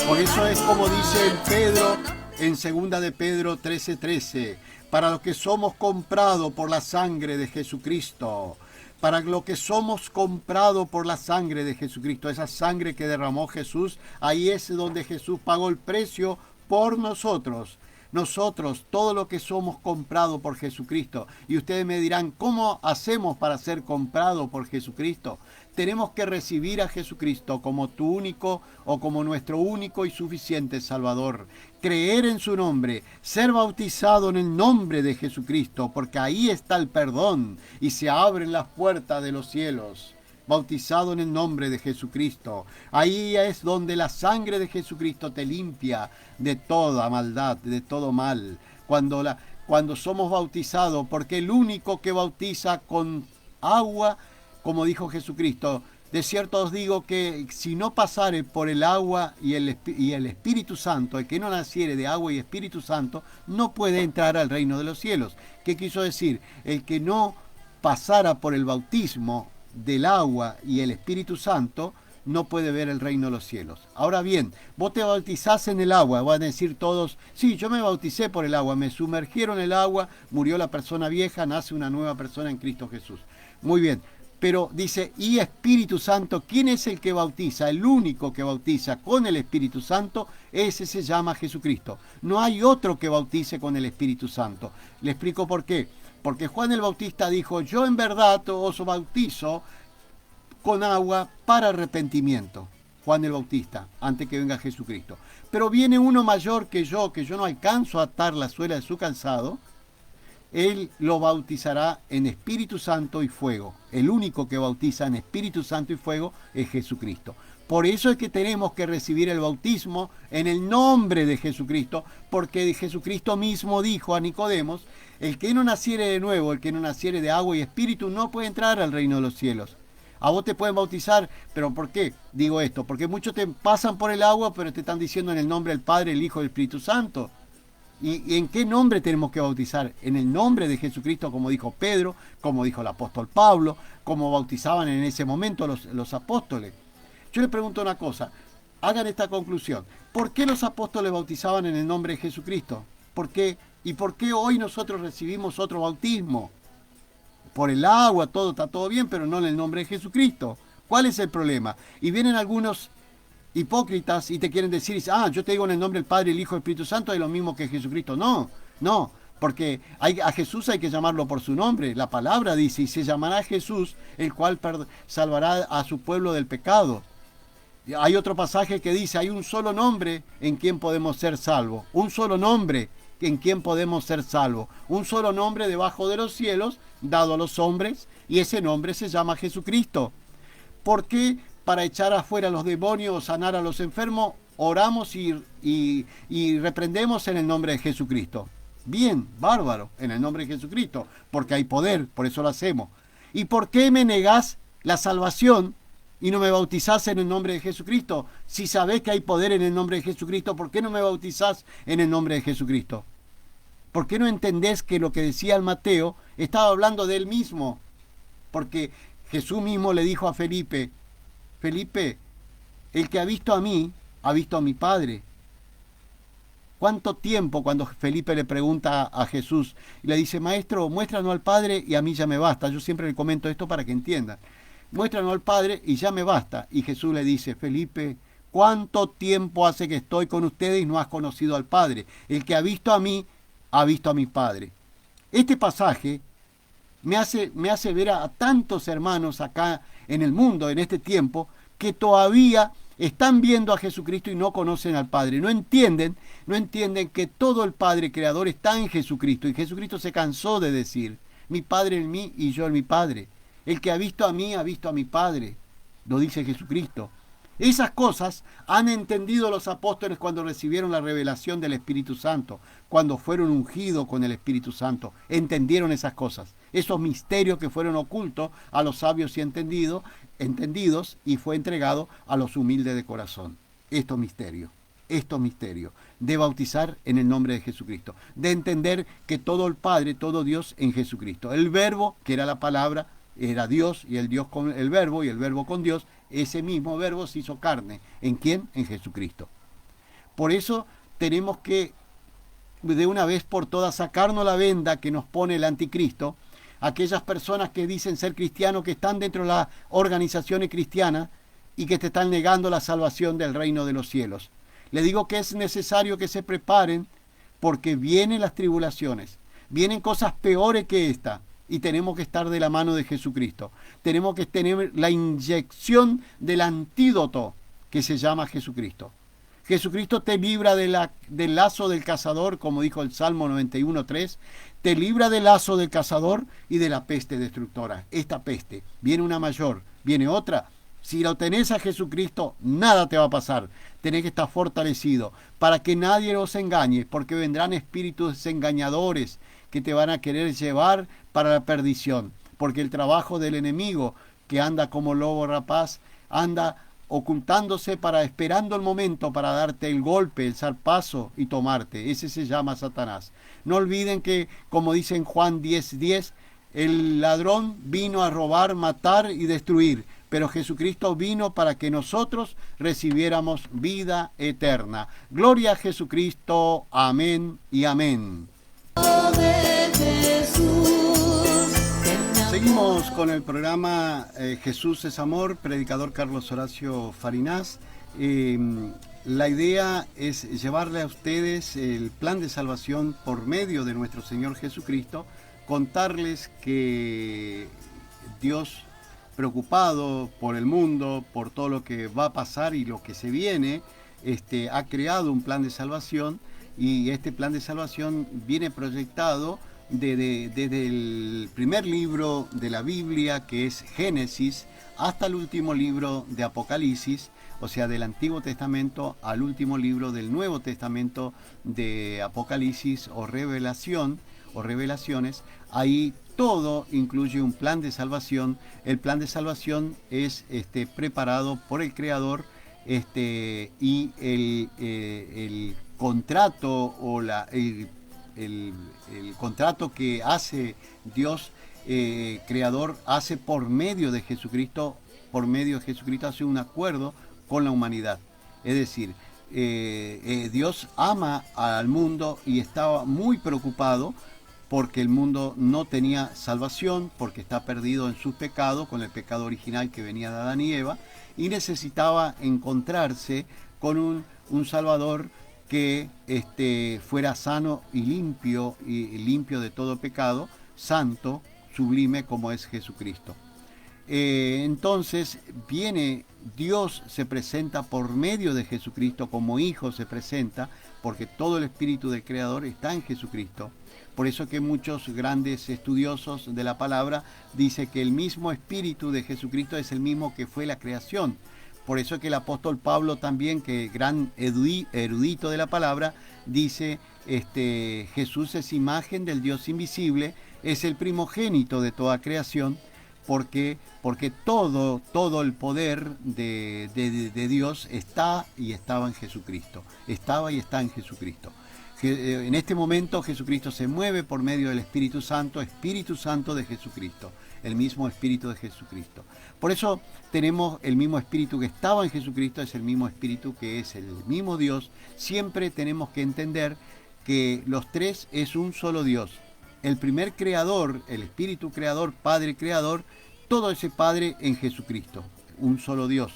Por eso es como dice Pedro en 2 de Pedro 13:13. Para los que somos comprados por la sangre de Jesucristo, para los que somos comprados por la sangre de Jesucristo, esa sangre que derramó Jesús, ahí es donde Jesús pagó el precio por nosotros. Nosotros, todo lo que somos comprados por Jesucristo. Y ustedes me dirán, ¿cómo hacemos para ser comprados por Jesucristo? Tenemos que recibir a Jesucristo como tu único o como nuestro único y suficiente Salvador. Creer en su nombre, ser bautizado en el nombre de Jesucristo, porque ahí está el perdón y se abren las puertas de los cielos. Bautizado en el nombre de Jesucristo. Ahí es donde la sangre de Jesucristo te limpia de toda maldad, de todo mal. Cuando somos bautizados, porque el único que bautiza con agua, como dijo Jesucristo, de cierto os digo que si no pasare por el agua y el Espíritu Santo, el que no naciere de agua y Espíritu Santo, no puede entrar al reino de los cielos. ¿Qué quiso decir? El que no pasara por el bautismo del agua y el Espíritu Santo no puede ver el reino de los cielos. Ahora bien, vos te bautizás en el agua, van a decir todos, sí, yo me bauticé por el agua, me sumergieron en el agua, murió la persona vieja, nace una nueva persona en Cristo Jesús. Muy bien, pero dice, y Espíritu Santo, ¿quién es el que bautiza? El único que bautiza con el Espíritu Santo, ese se llama Jesucristo. No hay otro que bautice con el Espíritu Santo. Le explico por qué. Porque Juan el Bautista dijo, yo en verdad os bautizo con agua para arrepentimiento. Juan el Bautista, antes que venga Jesucristo. Pero viene uno mayor que yo no alcanzo a atar la suela de su calzado. Él lo bautizará en Espíritu Santo y fuego. El único que bautiza en Espíritu Santo y fuego es Jesucristo. Por eso es que tenemos que recibir el bautismo en el nombre de Jesucristo, porque Jesucristo mismo dijo a Nicodemos, el que no naciere de nuevo, el que no naciere de agua y espíritu, no puede entrar al reino de los cielos. A vos te pueden bautizar, pero ¿por qué digo esto? Porque muchos te pasan por el agua, pero te están diciendo en el nombre del Padre, el Hijo y el Espíritu Santo. ¿Y en qué nombre tenemos que bautizar? En el nombre de Jesucristo, como dijo Pedro, como dijo el apóstol Pablo, como bautizaban en ese momento los apóstoles. Yo les pregunto una cosa, hagan esta conclusión. ¿Por qué los apóstoles bautizaban en el nombre de Jesucristo? ¿Por qué? ¿Y por qué hoy nosotros recibimos otro bautismo? Por el agua, todo está todo bien, pero no en el nombre de Jesucristo. ¿Cuál es el problema? Y vienen algunos hipócritas y te quieren decir, yo te digo en el nombre del Padre, el Hijo y el Espíritu Santo, es lo mismo que Jesucristo. No, porque a Jesús hay que llamarlo por su nombre. La palabra dice, y se llamará Jesús, el cual salvará a su pueblo del pecado. Hay otro pasaje que dice, hay un solo nombre en quien podemos ser salvos. Un solo nombre en quien podemos ser salvos. Un solo nombre debajo de los cielos, dado a los hombres, y ese nombre se llama Jesucristo. ¿Por qué? Para echar afuera a los demonios, sanar a los enfermos, oramos y reprendemos en el nombre de Jesucristo. Bien, bárbaro, en el nombre de Jesucristo, porque hay poder, por eso lo hacemos. ¿Y por qué me negás la salvación y no me bautizás en el nombre de Jesucristo? Si sabés que hay poder en el nombre de Jesucristo, ¿por qué no me bautizás en el nombre de Jesucristo? ¿Por qué no entendés que lo que decía el Mateo estaba hablando de él mismo? Porque Jesús mismo le dijo a Felipe, Felipe, el que ha visto a mí, ha visto a mi Padre. ¿Cuánto tiempo cuando Felipe le pregunta a Jesús y le dice, Maestro, muéstranos al Padre y a mí ya me basta? Yo siempre le comento esto para que entiendan. Muéstranos al Padre y ya me basta. Y Jesús le dice, Felipe, ¿cuánto tiempo hace que estoy con ustedes y no has conocido al Padre? El que ha visto a mí, ha visto a mi Padre. Este pasaje me hace ver a tantos hermanos acá en el mundo, en este tiempo, que todavía están viendo a Jesucristo y no conocen al Padre. No entienden que todo el Padre Creador está en Jesucristo. Y Jesucristo se cansó de decir, mi Padre en mí y yo en mi Padre. El que ha visto a mí, ha visto a mi Padre. Lo dice Jesucristo. Esas cosas han entendido los apóstoles cuando recibieron la revelación del Espíritu Santo, cuando fueron ungidos con el Espíritu Santo. Entendieron esas cosas, esos misterios que fueron ocultos a los sabios y entendidos, y fue entregado a los humildes de corazón. Estos misterios de bautizar en el nombre de Jesucristo, de entender que todo el Padre, todo Dios en Jesucristo. El Verbo, que era la palabra, era Dios, y el Dios con el Verbo, y el Verbo con Dios. Ese mismo Verbo se hizo carne. ¿En quién? En Jesucristo. Por eso tenemos que, de una vez por todas, sacarnos la venda que nos pone el anticristo. Aquellas personas que dicen ser cristianos, que están dentro de las organizaciones cristianas y que te están negando la salvación del reino de los cielos. Le digo que es necesario que se preparen, porque vienen las tribulaciones, vienen cosas peores que esta. Y tenemos que estar de la mano de Jesucristo. Tenemos que tener la inyección del antídoto que se llama Jesucristo. Jesucristo te libra del lazo del cazador, como dijo el Salmo 91:3. Te libra del lazo del cazador y de la peste destructora. Esta peste, viene una mayor, viene otra. Si lo tenés a Jesucristo, nada te va a pasar. Tenés que estar fortalecido para que nadie os engañe, porque vendrán espíritus engañadores que te van a querer llevar para la perdición, porque el trabajo del enemigo, que anda como lobo rapaz, anda ocultándose esperando el momento para darte el golpe, el zarpazo y tomarte. Ese se llama Satanás. No olviden que, como dice en Juan 10:10, el ladrón vino a robar, matar y destruir, pero Jesucristo vino para que nosotros recibiéramos vida eterna. Gloria a Jesucristo. Amén y amén. Seguimos con el programa Jesús es Amor, predicador Carlos Horacio Farinás. La idea es llevarle a ustedes el plan de salvación por medio de nuestro Señor Jesucristo, contarles que Dios, preocupado por el mundo, por todo lo que va a pasar y lo que se viene, ha creado un plan de salvación. Y este plan de salvación viene proyectado desde el primer libro de la Biblia, que es Génesis, hasta el último libro de Apocalipsis, o sea, del Antiguo Testamento al último libro del Nuevo Testamento de Apocalipsis o Revelación o Revelaciones. Ahí todo incluye un plan de salvación. El plan de salvación es preparado por el Creador, y el contrato o el contrato que hace Dios Creador hace por medio de Jesucristo. Por medio de Jesucristo hace un acuerdo con la humanidad. Es decir, Dios ama al mundo y estaba muy preocupado porque el mundo no tenía salvación, porque está perdido en sus pecados, con el pecado original que venía de Adán y Eva, y necesitaba encontrarse con un Salvador que fuera sano y limpio de todo pecado, santo, sublime como es Jesucristo. Entonces viene Dios, se presenta por medio de Jesucristo, como Hijo se presenta, porque todo el Espíritu del Creador está en Jesucristo. Por eso que muchos grandes estudiosos de la palabra dicen que el mismo Espíritu de Jesucristo es el mismo que fue la creación, Por eso es que el apóstol Pablo también, que gran erudito de la palabra, dice, Jesús es imagen del Dios invisible, es el primogénito de toda creación, porque todo el poder de Dios está y estaba en Jesucristo. Estaba y está en Jesucristo. En este momento Jesucristo se mueve por medio del Espíritu Santo de Jesucristo, el mismo Espíritu de Jesucristo. Por eso tenemos el mismo Espíritu que estaba en Jesucristo, es el mismo Espíritu que es el mismo Dios. Siempre tenemos que entender que los tres es un solo Dios. El primer creador, el Espíritu creador, Padre creador, todo ese Padre en Jesucristo, un solo Dios.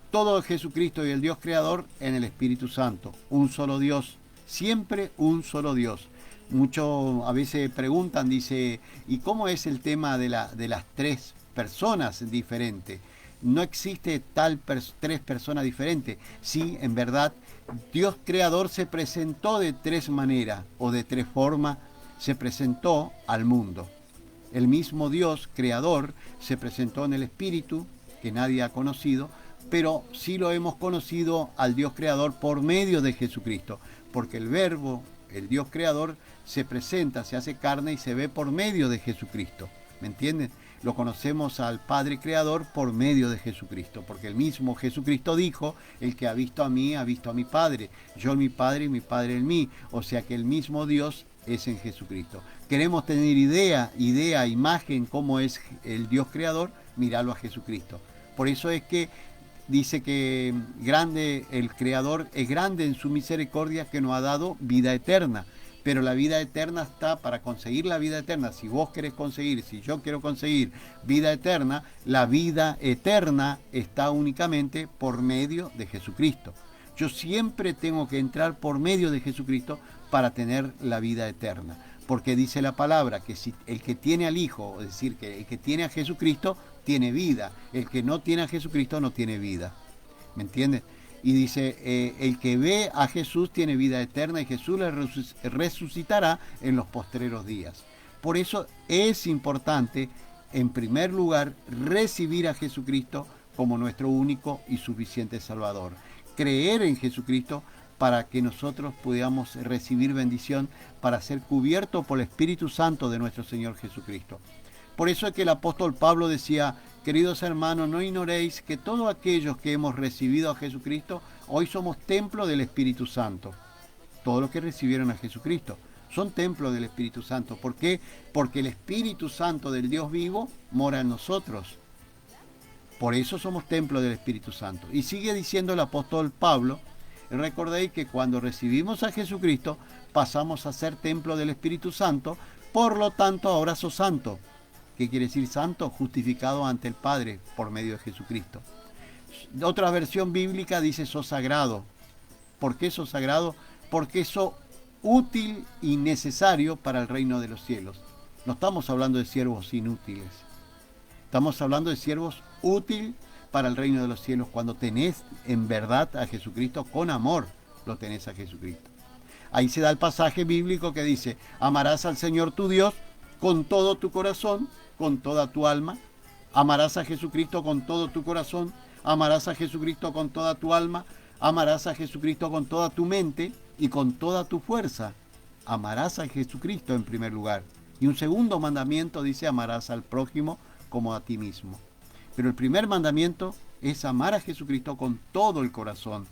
Todo Jesucristo y el Dios creador en el Espíritu Santo, un solo Dios. Siempre un solo Dios. Muchos a veces preguntan, dice, ¿y cómo es el tema de las tres personas diferentes? No existe tres personas diferentes. Sí, en verdad, Dios creador se presentó de tres maneras o de tres formas, se presentó al mundo. El mismo Dios creador se presentó en el Espíritu, que nadie ha conocido, pero sí lo hemos conocido al Dios creador por medio de Jesucristo. Porque el Verbo, el Dios creador, se presenta, se hace carne y se ve por medio de Jesucristo. ¿Me entienden? Lo conocemos al Padre creador por medio de Jesucristo. Porque el mismo Jesucristo dijo, el que ha visto a mí, ha visto a mi Padre. Yo en mi Padre y mi Padre en mí. O sea que el mismo Dios es en Jesucristo. Queremos tener idea, imagen, cómo es el Dios creador, mirarlo a Jesucristo. Por eso es que dice que grande el Creador, es grande en su misericordia que nos ha dado vida eterna. Pero la vida eterna está para conseguir la vida eterna. Si vos querés conseguir, si yo quiero conseguir vida eterna, la vida eterna está únicamente por medio de Jesucristo. Yo siempre tengo que entrar por medio de Jesucristo para tener la vida eterna. Porque dice la palabra que si el que tiene al Hijo, es decir, que el que tiene a Jesucristo, tiene vida. El que no tiene a Jesucristo no tiene vida. ¿Me entiendes? Y dice, el que ve a Jesús tiene vida eterna y Jesús le resucitará en los postreros días. Por eso es importante, en primer lugar, recibir a Jesucristo como nuestro único y suficiente Salvador. Creer en Jesucristo para que nosotros podamos recibir bendición, para ser cubiertos por el Espíritu Santo de nuestro Señor Jesucristo. Por eso es que el apóstol Pablo decía, queridos hermanos, no ignoréis que todos aquellos que hemos recibido a Jesucristo, hoy somos templo del Espíritu Santo. Todos los que recibieron a Jesucristo son templo del Espíritu Santo. ¿Por qué? Porque el Espíritu Santo del Dios vivo mora en nosotros. Por eso somos templo del Espíritu Santo. Y sigue diciendo el apóstol Pablo, recordéis que cuando recibimos a Jesucristo, pasamos a ser templo del Espíritu Santo, por lo tanto ahora sos santo. ¿Qué quiere decir santo? Justificado ante el Padre por medio de Jesucristo. Otra versión bíblica dice sos sagrado. ¿Por qué sos sagrado? Porque sos útil y necesario para el reino de los cielos. No estamos hablando de siervos inútiles. Estamos hablando de siervos útiles para el reino de los cielos. Cuando tenés en verdad a Jesucristo, con amor lo tenés a Jesucristo. Ahí se da el pasaje bíblico que dice, amarás al Señor tu Dios con todo tu corazón, con toda tu alma. Amarás a Jesucristo con todo tu corazón, amarás a Jesucristo con toda tu alma, amarás a Jesucristo con toda tu mente y con toda tu fuerza. Amarás a Jesucristo en primer lugar. Y un segundo mandamiento dice, amarás al prójimo como a ti mismo. Pero el primer mandamiento es amar a Jesucristo con todo el corazón,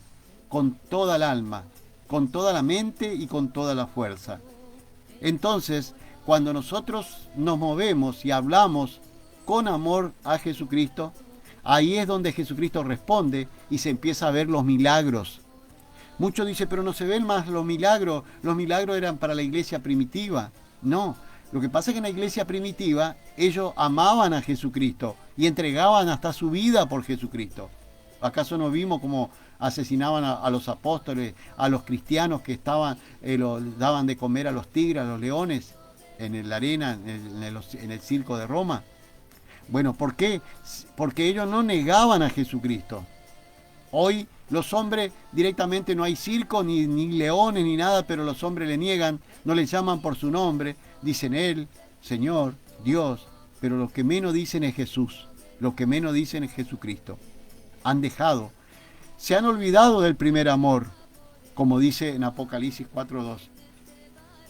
con toda el alma, con toda la mente y con toda la fuerza. Entonces, cuando nosotros nos movemos y hablamos con amor a Jesucristo, ahí es donde Jesucristo responde y se empieza a ver los milagros. Muchos dicen, pero no se ven más los milagros eran para la iglesia primitiva. No, lo que pasa es que en la iglesia primitiva ellos amaban a Jesucristo y entregaban hasta su vida por Jesucristo. ¿Acaso no vimos cómo asesinaban a los apóstoles, a los cristianos que estaban, daban de comer a los tigres, a los leones? En la arena, en el circo de Roma. Bueno, ¿por qué? Porque ellos no negaban a Jesucristo. Hoy los hombres directamente no hay circo, ni leones, ni nada, pero los hombres le niegan, no le llaman por su nombre, dicen Él, Señor, Dios, pero lo que menos dicen es Jesús, lo que menos dicen es Jesucristo. han dejado. Se han olvidado del primer amor, como dice en Apocalipsis 4:2.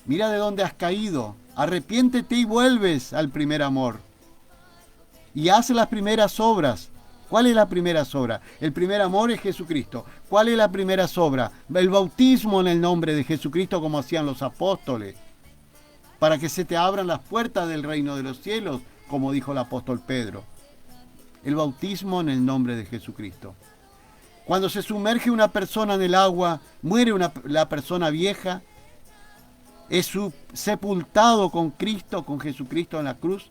Mira de dónde has caído, arrepiéntete y vuelves al primer amor. Y haz las primeras obras. ¿Cuál es la primera obra? El primer amor es Jesucristo. ¿Cuál es la primera obra? El bautismo en el nombre de Jesucristo, como hacían los apóstoles, para que se te abran las puertas del reino de los cielos, como dijo el apóstol Pedro. El bautismo en el nombre de Jesucristo. Cuando se sumerge una persona en el agua, muere la persona vieja, es sepultado con Cristo, con Jesucristo en la cruz,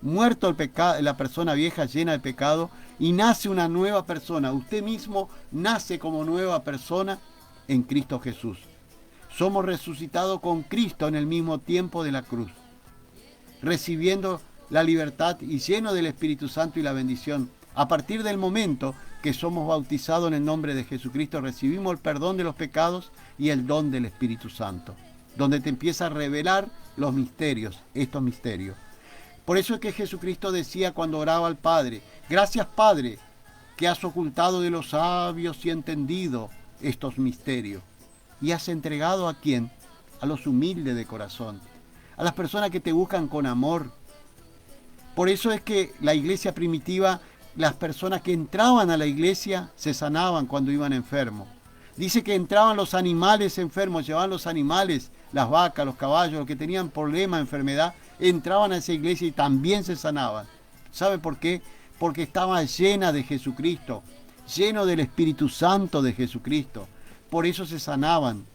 muerto el pecado, la persona vieja llena de pecado, y nace una nueva persona. Usted mismo nace como nueva persona en Cristo Jesús. Somos resucitados con Cristo en el mismo tiempo de la cruz, recibiendo la libertad y lleno del Espíritu Santo y la bendición. A partir del momento que somos bautizados en el nombre de Jesucristo, recibimos el perdón de los pecados y el don del Espíritu Santo, donde te empieza a revelar los misterios, estos misterios. Por eso es que Jesucristo decía cuando oraba al Padre: gracias, Padre, que has ocultado de los sabios y entendido estos misterios. ¿Y has entregado a quién? A los humildes de corazón, a las personas que te buscan con amor. Por eso es que la iglesia primitiva, las personas que entraban a la iglesia se sanaban cuando iban enfermos. Dice que entraban los animales enfermos, llevaban los animales, las vacas, los caballos, los que tenían problema, enfermedad, entraban a esa iglesia y también se sanaban. ¿Sabe por qué? Porque estaba llena de Jesucristo, lleno del Espíritu Santo de Jesucristo. Por eso se sanaban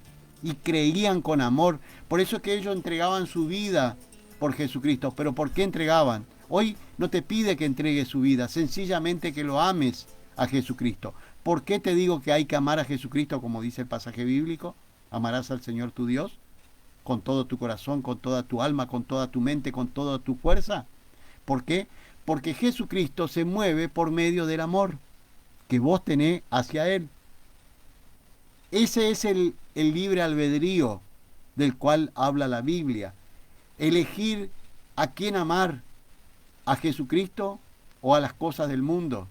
y creían con amor. Por eso es que ellos entregaban su vida por Jesucristo. ¿Pero por qué entregaban? Hoy no te pide que entregues su vida, sencillamente que lo ames a Jesucristo. ¿Por qué te digo que hay que amar a Jesucristo, como dice el pasaje bíblico? Amarás al Señor tu Dios con todo tu corazón, con toda tu alma, con toda tu mente, con toda tu fuerza. ¿Por qué? Porque Jesucristo se mueve por medio del amor que vos tenés hacia Él. Ese es el libre albedrío del cual habla la Biblia. Elegir a quién amar, a Jesucristo o a las cosas del mundo.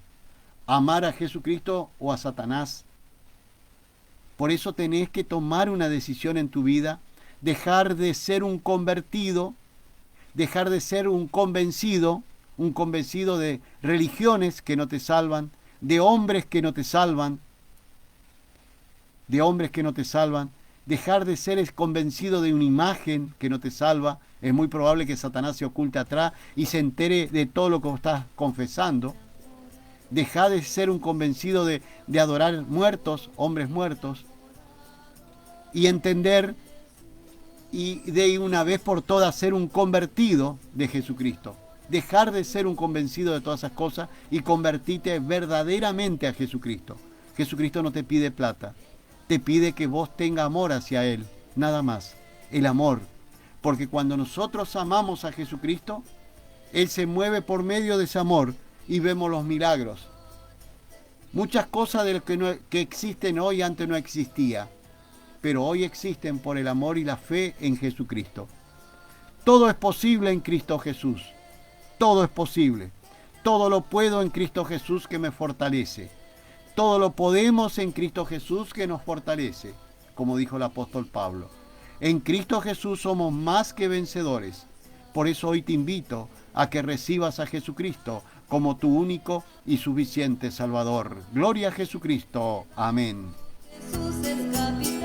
Amar a Jesucristo o a Satanás. Por eso tenés que tomar una decisión en tu vida, dejar de ser un convertido, dejar de ser un convencido de religiones que no te salvan, de hombres que no te salvan, dejar de ser convencido de una imagen que no te salva. Es muy probable que Satanás se oculte atrás y se entere de todo lo que estás confesando. Deja de ser un convencido de adorar muertos, hombres muertos, y entender y de una vez por todas ser un convertido de Jesucristo. Dejar de ser un convencido de todas esas cosas y convertirte verdaderamente a Jesucristo. Jesucristo no te pide plata, te pide que vos tengas amor hacia Él, nada más, el amor. Porque cuando nosotros amamos a Jesucristo, Él se mueve por medio de ese amor y vemos los milagros. Muchas cosas de lo que existen hoy antes no existía, pero hoy existen por el amor y la fe en Jesucristo. Todo es posible en Cristo Jesús. Todo es posible. Todo lo puedo en Cristo Jesús que me fortalece. Todo lo podemos en Cristo Jesús que nos fortalece, como dijo el apóstol Pablo. En Cristo Jesús somos más que vencedores. Por eso hoy te invito a que recibas a Jesucristo como tu único y suficiente Salvador. Gloria a Jesucristo. Amén. Jesús es capitán,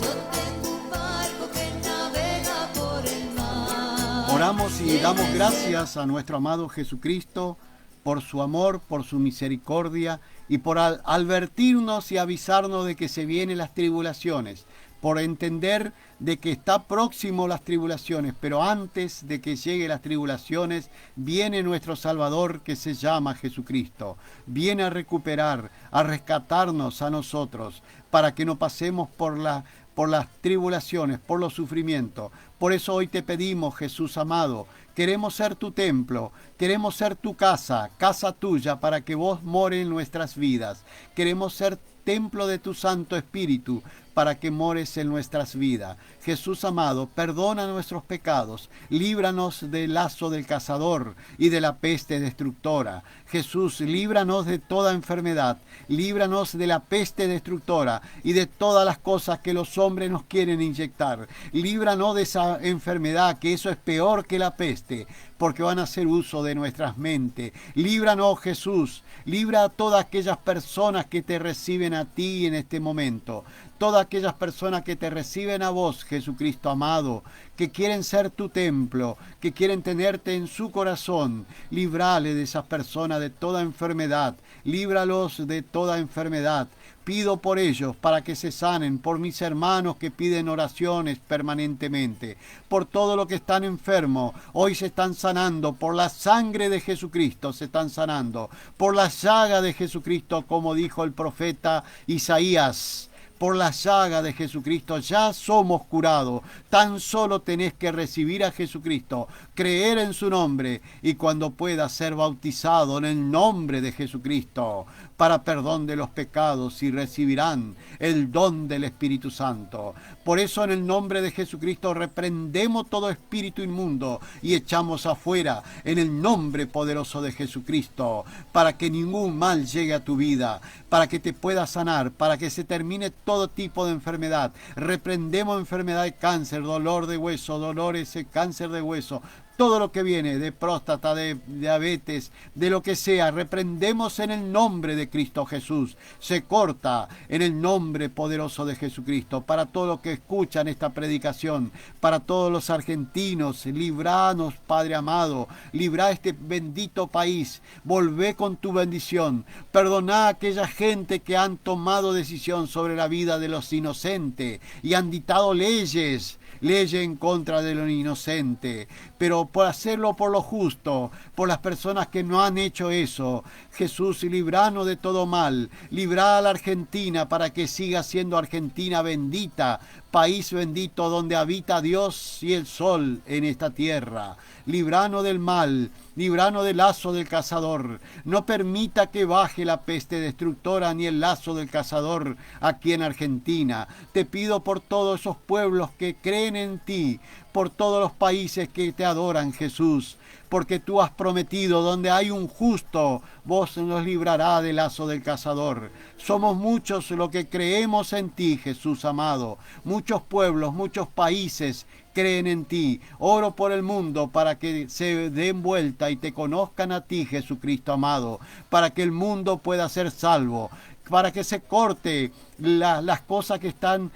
yo tengo un barco que navega por el mar. Oramos y damos gracias a nuestro amado Jesucristo por su amor, por su misericordia y por advertirnos y avisarnos de que se vienen las tribulaciones, por entender de que está próximo las tribulaciones, pero antes de que lleguen las tribulaciones, viene nuestro Salvador que se llama Jesucristo. Viene a recuperar, a rescatarnos a nosotros, para que no pasemos por las tribulaciones, por los sufrimientos. Por eso hoy te pedimos, Jesús amado, queremos ser tu templo, queremos ser tu casa, casa tuya, para que vos mores en nuestras vidas. Queremos ser templo de tu Santo Espíritu, para que mores en nuestras vidas. Jesús amado, perdona nuestros pecados, líbranos del lazo del cazador y de la peste destructora. Jesús, líbranos de toda enfermedad, líbranos de la peste destructora y de todas las cosas que los hombres nos quieren inyectar. Líbranos de esa enfermedad, que eso es peor que la peste, porque van a hacer uso de nuestras mentes. Líbranos, Jesús, libra a todas aquellas personas que te reciben a ti en este momento. Todas aquellas personas que te reciben a vos, Jesucristo amado, que quieren ser tu templo, que quieren tenerte en su corazón. Líbrale de esas personas de toda enfermedad, líbralos de toda enfermedad. Pido por ellos para que se sanen, por mis hermanos que piden oraciones permanentemente, por todo lo que están enfermos, hoy se están sanando, por la sangre de Jesucristo se están sanando, por la llaga de Jesucristo, como dijo el profeta Isaías. Por la llaga de Jesucristo ya somos curados. Tan solo tenés que recibir a Jesucristo, creer en su nombre y cuando puedas ser bautizado en el nombre de Jesucristo para perdón de los pecados y recibirán el don del Espíritu Santo. Por eso en el nombre de Jesucristo reprendemos todo espíritu inmundo y echamos afuera en el nombre poderoso de Jesucristo para que ningún mal llegue a tu vida, para que te puedas sanar, para que se termine todo tipo de enfermedad. Reprendemos enfermedad de cáncer, dolor de hueso, dolores, cáncer de hueso, todo lo que viene de próstata, de diabetes, de lo que sea, reprendemos en el nombre de Cristo Jesús. Se corta en el nombre poderoso de Jesucristo. Para todos los que escuchan esta predicación, para todos los argentinos, libranos, Padre amado, libra este bendito país. Volvé con tu bendición. Perdoná a aquella gente que han tomado decisión sobre la vida de los inocentes y han dictado leyes en contra de lo inocente, pero por hacerlo por lo justo, por las personas que no han hecho eso. Jesús, libranos de todo mal, libra a la Argentina para que siga siendo Argentina bendita, país bendito donde habita Dios y el sol en esta tierra. Libranos del mal, libranos del lazo del cazador. No permita que baje la peste destructora ni el lazo del cazador aquí en Argentina. Te pido por todos esos pueblos que creen en ti, por todos los países que te adoran, Jesús, porque tú has prometido, donde hay un justo, vos nos librarás del lazo del cazador. Somos muchos los que creemos en ti, Jesús amado. Muchos pueblos, muchos países creen en ti. Oro por el mundo para que se den vuelta y te conozcan a ti, Jesucristo amado, para que el mundo pueda ser salvo, para que se corte las cosas que están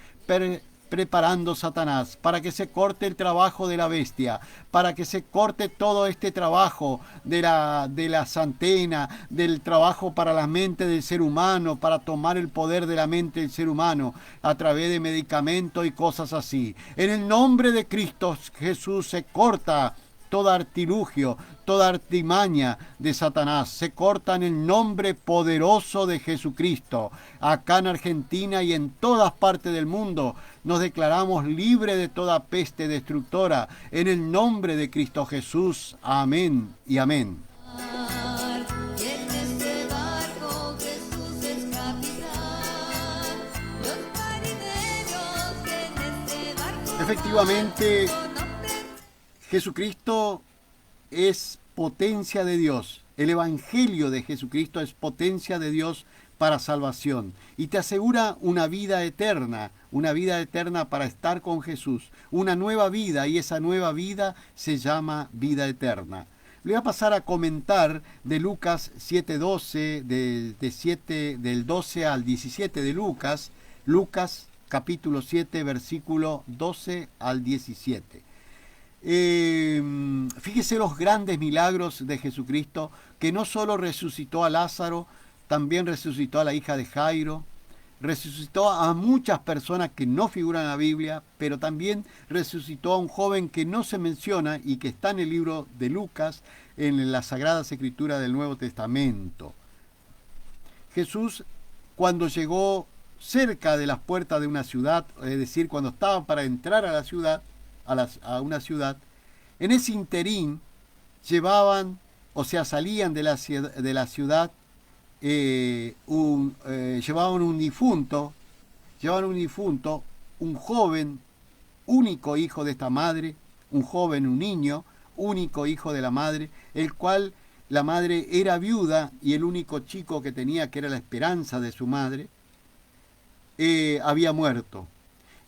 preparando Satanás, para que se corte el trabajo de la bestia, para que se corte todo este trabajo de la santena, del trabajo para la mente del ser humano, para tomar el poder de la mente del ser humano a través de medicamentos y cosas así. En el nombre de Cristo Jesús se corta todo artilugio, toda artimaña de Satanás. Se corta en el nombre poderoso de Jesucristo. Acá en Argentina y en todas partes del mundo nos declaramos libres de toda peste destructora. En el nombre de Cristo Jesús. Amén y amén. Y en este barco Jesús es capitán. Los marineros que en este barco Efectivamente, con nombre Jesucristo es potencia de Dios. El Evangelio de Jesucristo es potencia de Dios para salvación y te asegura una vida eterna para estar con Jesús, una nueva vida, y esa nueva vida se llama vida eterna. Le voy a pasar a comentar de Lucas 7:12, del 12 al 17 de Lucas capítulo 7, versículo 12 al 17. Fíjese los grandes milagros de Jesucristo, que no solo resucitó a Lázaro, también resucitó a la hija de Jairo, resucitó a muchas personas que no figuran en la Biblia, pero también resucitó a un joven que no se menciona y que está en el libro de Lucas, en las Sagradas Escrituras del Nuevo Testamento. Jesús, cuando llegó cerca de las puertas de una ciudad, es decir, cuando estaba para entrar a la ciudad, a una ciudad, en ese interín salían de la ciudad, llevaban un difunto llevaban un difunto, un joven, único hijo de esta madre, un joven, un niño, único hijo de la madre, el cual la madre era viuda y el único chico que tenía, que era la esperanza de su madre, había muerto.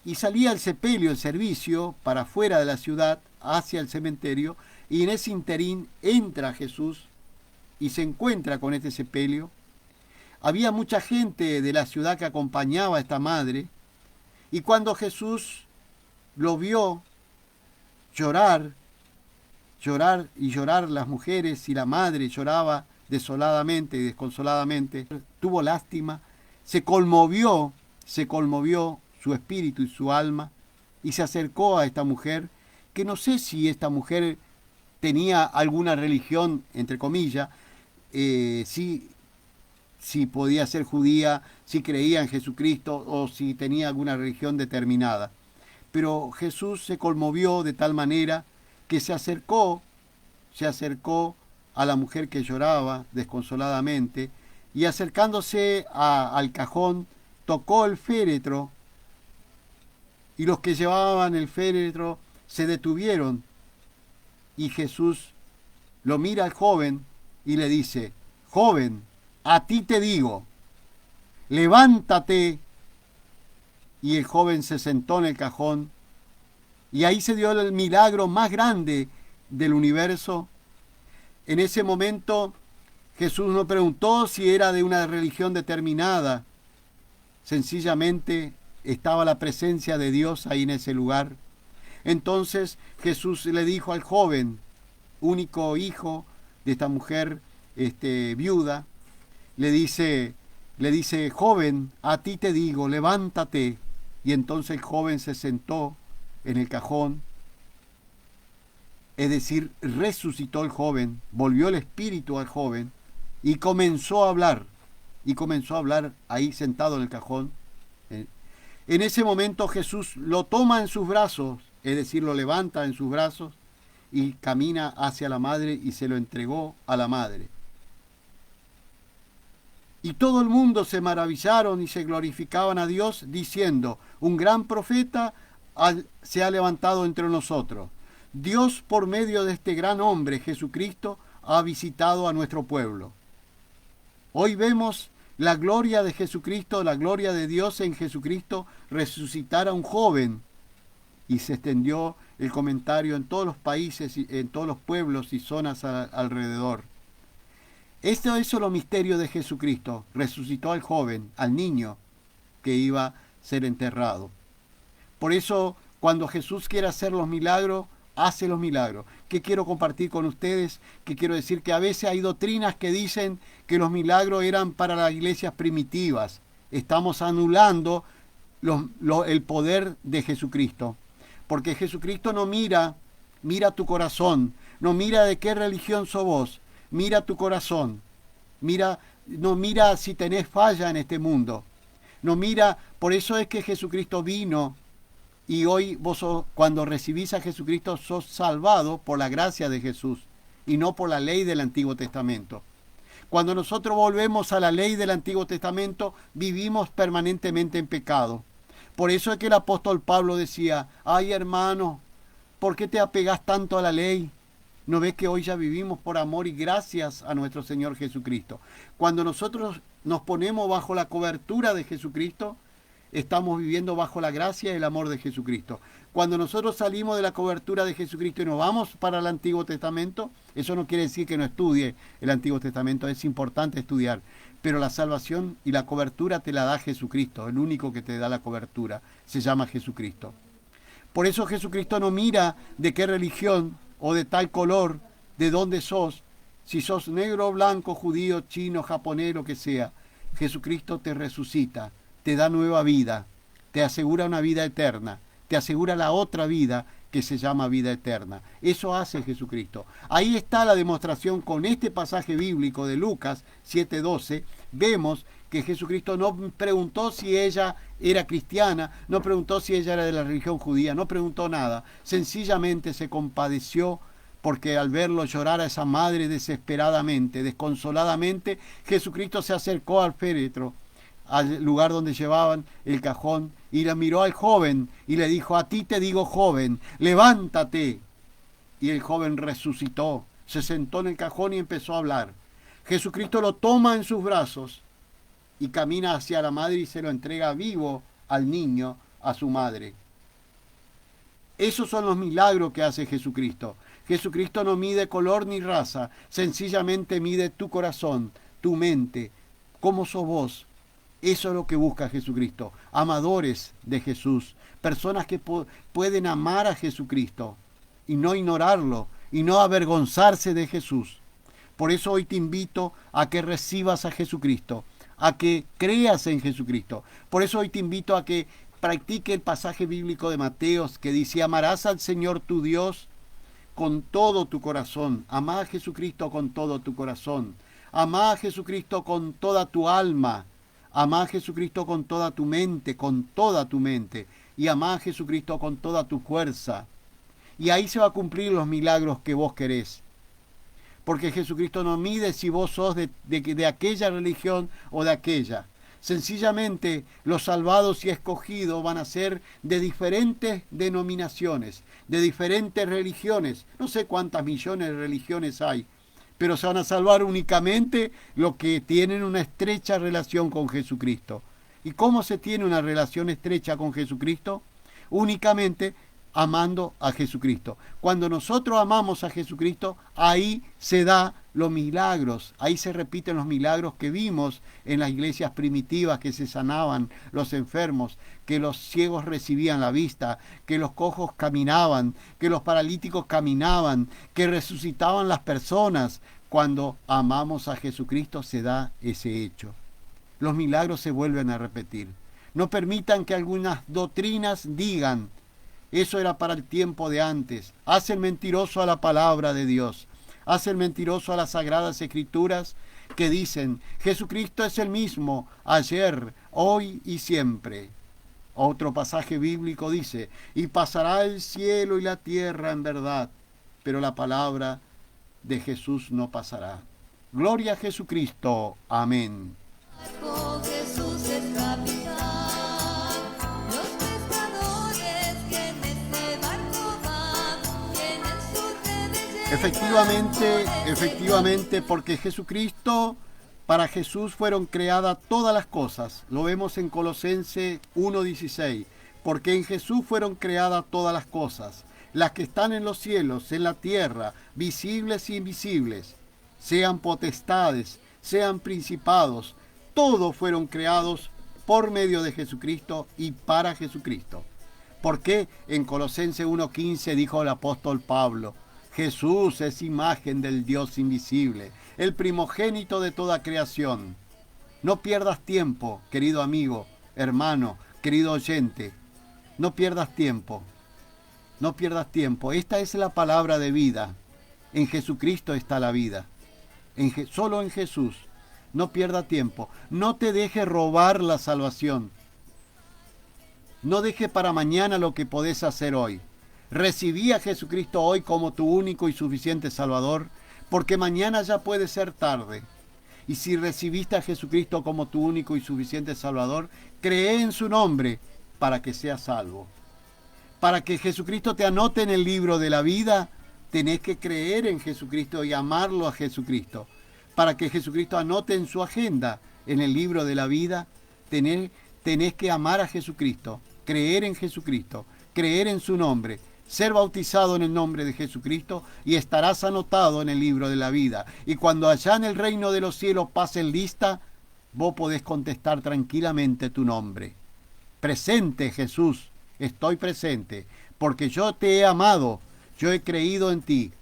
Y salía el sepelio, el servicio, para fuera de la ciudad, hacia el cementerio, y en ese interín entra Jesús y se encuentra con este sepelio. Había mucha gente de la ciudad que acompañaba a esta madre, y cuando Jesús lo vio llorar y llorar las mujeres, y la madre lloraba desoladamente y desconsoladamente, tuvo lástima, se conmovió su espíritu y su alma, y se acercó a esta mujer, que no sé si esta mujer tenía alguna religión, entre comillas, si podía ser judía, si creía en Jesucristo o si tenía alguna religión determinada. Pero Jesús se conmovió de tal manera que se acercó a la mujer que lloraba desconsoladamente, y acercándose al cajón, tocó el féretro, y los que llevaban el féretro se detuvieron, y Jesús lo mira al joven y le dice: joven, a ti te digo, levántate. Y el joven se sentó en el cajón, y ahí se dio el milagro más grande del universo. En ese momento Jesús no preguntó si era de una religión determinada, sencillamente estaba la presencia de Dios ahí en ese lugar. Entonces Jesús le dijo al joven, único hijo de esta mujer viuda, le dice, joven, a ti te digo, levántate. Y entonces el joven se sentó en el cajón, es decir, resucitó el joven, volvió el espíritu al joven y comenzó a hablar ahí sentado en el cajón. En ese momento Jesús lo toma en sus brazos, es decir, lo levanta en sus brazos y camina hacia la madre y se lo entregó a la madre. Y todo el mundo se maravillaron y se glorificaban a Dios diciendo: un gran profeta se ha levantado entre nosotros. Dios, por medio de este gran hombre, Jesucristo, ha visitado a nuestro pueblo. Hoy vemos la gloria de Jesucristo, la gloria de Dios en Jesucristo, resucitar a un joven. Y se extendió el comentario en todos los países, en todos los pueblos y zonas alrededor. Esto es los misterios de Jesucristo. Resucitó al joven, al niño que iba a ser enterrado. Por eso, cuando Jesús quiere hacer los milagros, hace los milagros. ¿Qué quiero compartir con ustedes? Que quiero decir que a veces hay doctrinas que dicen que los milagros eran para las iglesias primitivas. Estamos anulando el poder de Jesucristo. Porque Jesucristo no mira tu corazón, no mira de qué religión sos vos, mira tu corazón, no mira si tenés falla en este mundo, no mira, por eso es que Jesucristo vino. Y hoy vos cuando recibís a Jesucristo sos salvado por la gracia de Jesús y no por la ley del Antiguo Testamento. Cuando nosotros volvemos a la ley del Antiguo Testamento, vivimos permanentemente en pecado. Por eso es que el apóstol Pablo decía: ay, hermano, ¿por qué te apegás tanto a la ley? ¿No ves que hoy ya vivimos por amor y gracias a nuestro Señor Jesucristo? Cuando nosotros nos ponemos bajo la cobertura de Jesucristo, estamos viviendo bajo la gracia y el amor de Jesucristo. Cuando nosotros salimos de la cobertura de Jesucristo y nos vamos para el Antiguo Testamento, eso no quiere decir que no estudie el Antiguo Testamento, es importante estudiar, pero la salvación y la cobertura te la da Jesucristo, el único que te da la cobertura, se llama Jesucristo. Por eso Jesucristo no mira de qué religión o de tal color, de dónde sos, si sos negro, blanco, judío, chino, japonés, lo que sea. Jesucristo te resucita, te da nueva vida, te asegura una vida eterna, te asegura la otra vida que se llama vida eterna. Eso hace Jesucristo. Ahí está la demostración con este pasaje bíblico de Lucas 7:12. Vemos que Jesucristo no preguntó si ella era cristiana, no preguntó si ella era de la religión judía, no preguntó nada. Sencillamente se compadeció porque al verlo llorar a esa madre desesperadamente, desconsoladamente, Jesucristo se acercó al féretro, al lugar donde llevaban el cajón y le miró al joven y le dijo: a ti te digo, joven, levántate. Y el joven resucitó, se sentó en el cajón y empezó a hablar. Jesucristo lo toma en sus brazos y camina hacia la madre y se lo entrega vivo al niño, a su madre. Esos son los milagros que hace Jesucristo. Jesucristo no mide color ni raza, sencillamente mide tu corazón, tu mente, cómo sos vos. Eso es lo que busca Jesucristo. Amadores de Jesús, personas que pueden amar a Jesucristo y no ignorarlo y no avergonzarse de Jesús. Por eso hoy te invito a que recibas a Jesucristo, a que creas en Jesucristo. Por eso hoy te invito a que practique el pasaje bíblico de Mateos que dice: amarás al Señor tu Dios con todo tu corazón. Amá a Jesucristo con todo tu corazón. Amá a Jesucristo con toda tu alma. Amá a Jesucristo con toda tu mente, con toda tu mente. Y amá a Jesucristo con toda tu fuerza. Y ahí se va a cumplir los milagros que vos querés. Porque Jesucristo no mide si vos sos de aquella religión o de aquella. Sencillamente, los salvados y escogidos van a ser de diferentes denominaciones, de diferentes religiones. No sé cuántas millones de religiones hay, pero se van a salvar únicamente los que tienen una estrecha relación con Jesucristo. ¿Y cómo se tiene una relación estrecha con Jesucristo? Únicamente amando a Jesucristo. Cuando nosotros amamos a Jesucristo, ahí se da los milagros, ahí se repiten los milagros que vimos en las iglesias primitivas, que se sanaban los enfermos, que los ciegos recibían la vista, que los cojos caminaban, que los paralíticos caminaban, que resucitaban las personas. Cuando amamos a Jesucristo se da ese hecho. Los milagros se vuelven a repetir. No permitan que algunas doctrinas digan: eso era para el tiempo de antes. Hacen mentiroso a la palabra de Dios. Hacen mentiroso a las Sagradas Escrituras que dicen: Jesucristo es el mismo ayer, hoy y siempre. Otro pasaje bíblico dice: y pasará el cielo y la tierra en verdad, pero la palabra de Jesús no pasará. Gloria a Jesucristo. Amén. Con Jesús es capitán, los pescadores que en este barco van, tienen sus redes llenas. Efectivamente, porque Jesucristo, para Jesús fueron creadas todas las cosas. Lo vemos en Colosenses 1:16. Porque en Jesús fueron creadas todas las cosas, las que están en los cielos, en la tierra, visibles e invisibles, sean potestades, sean principados, todos fueron creados por medio de Jesucristo y para Jesucristo. Porque en Colosenses 1:15 dijo el apóstol Pablo: Jesús es imagen del Dios invisible, el primogénito de toda creación. No pierdas tiempo, querido amigo, hermano, querido oyente. No pierdas tiempo. No pierdas tiempo. Esta es la palabra de vida. En Jesucristo está la vida. Solo en Jesús. No pierda tiempo. No te deje robar la salvación. No deje para mañana lo que podés hacer hoy. Recibí a Jesucristo hoy como tu único y suficiente Salvador, porque mañana ya puede ser tarde. Y si recibiste a Jesucristo como tu único y suficiente Salvador, cree en su nombre para que seas salvo. Para que Jesucristo te anote en el libro de la vida, tenés que creer en Jesucristo y amarlo a Jesucristo. Para que Jesucristo anote en su agenda, en el libro de la vida, tenés que amar a Jesucristo, creer en Jesucristo, creer en su nombre, ser bautizado en el nombre de Jesucristo y estarás anotado en el libro de la vida. Y cuando allá en el reino de los cielos pasen lista, vos podés contestar tranquilamente tu nombre. Presente, Jesús, estoy presente, porque yo te he amado, yo he creído en ti,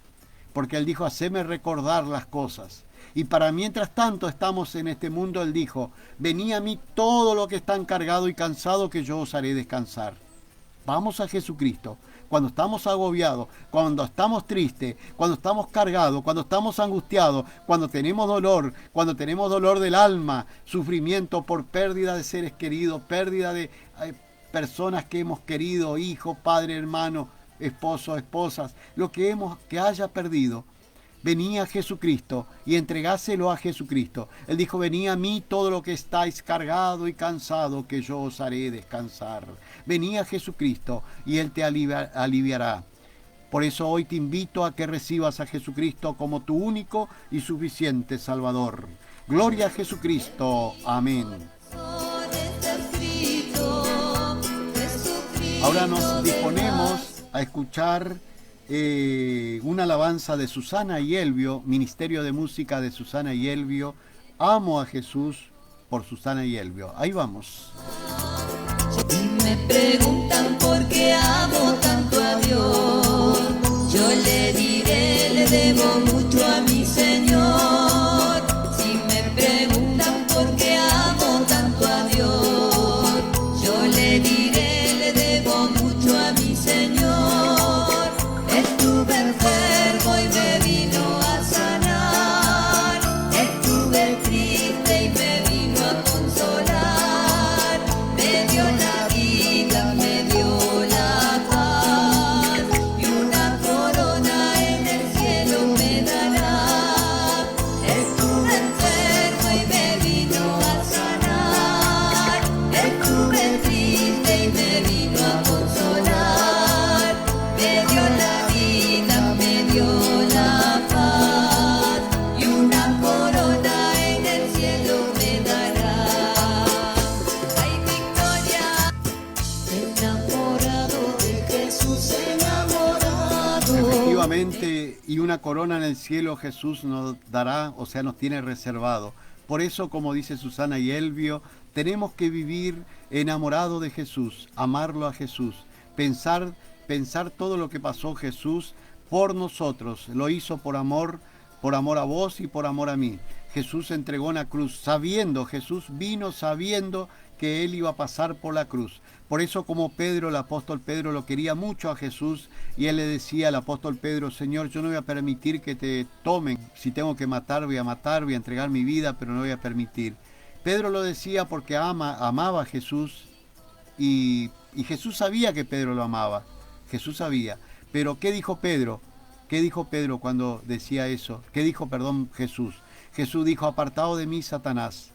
porque Él dijo: haceme recordar las cosas. Y para mientras tanto estamos en este mundo, Él dijo: vení a mí todo lo que están cargado y cansado, que yo os haré descansar. Vamos a Jesucristo. Cuando estamos agobiados, cuando estamos tristes, cuando estamos cargados, cuando estamos angustiados, cuando tenemos dolor del alma, sufrimiento por pérdida de seres queridos, pérdida de personas que hemos querido, hijo, padre, hermano, esposo, esposas, lo que haya perdido. venía a Jesucristo y entregáselo a Jesucristo. Él dijo, venid a mí todo lo que estáis cargado y cansado, que yo os haré descansar. Venid a Jesucristo y Él te aliviará. Por eso hoy te invito a que recibas a Jesucristo como tu único y suficiente Salvador. Gloria a Jesucristo. Amén. Ahora nos disponemos a escuchar una alabanza de Susana y Elvio, Ministerio de Música de Susana y Elvio. Amo a Jesús por Susana y Elvio. Ahí vamos. Y me preguntan por qué amo tanto a Dios. Yo le diré, le debo mucho a mi Señor. Si me preguntan por qué amo tanto a Dios, yo le diré, le debo mucho a mi Señor. Estuve enfermo y me vino a sanar. Estuve triste y me vino a consolar. Me dio la vida, me dio la paz y una corona en el cielo me dará. Estuve enfermo y me vino a sanar. Estuve triste y me vino a consolar. Me dio la vida, me dio la paz y una corona en el cielo me dará. Ay, Victoria, enamorado de Jesús, enamorado. Efectivamente, y una corona en el cielo Jesús nos dará, o sea, nos tiene reservado. Por eso, como dice Susana y Elvio, tenemos que vivir enamorado de Jesús, amarlo a Jesús, pensar todo lo que pasó Jesús por nosotros. Lo hizo por amor a vos y por amor a mí. Jesús se entregó en la cruz sabiendo, Jesús vino sabiendo que Él iba a pasar por la cruz. Por eso, como Pedro, el apóstol Pedro, lo quería mucho a Jesús, y él le decía al apóstol Pedro, Señor, yo no voy a permitir que te tomen. Si tengo que matar, voy a entregar mi vida, pero no voy a permitir. Pedro lo decía porque amaba a Jesús, y Jesús sabía que Pedro lo amaba. Jesús sabía. Pero ¿qué dijo Pedro? ¿Qué dijo Pedro cuando decía eso? ¿Qué dijo, Jesús? Jesús dijo, apartado de mí, Satanás,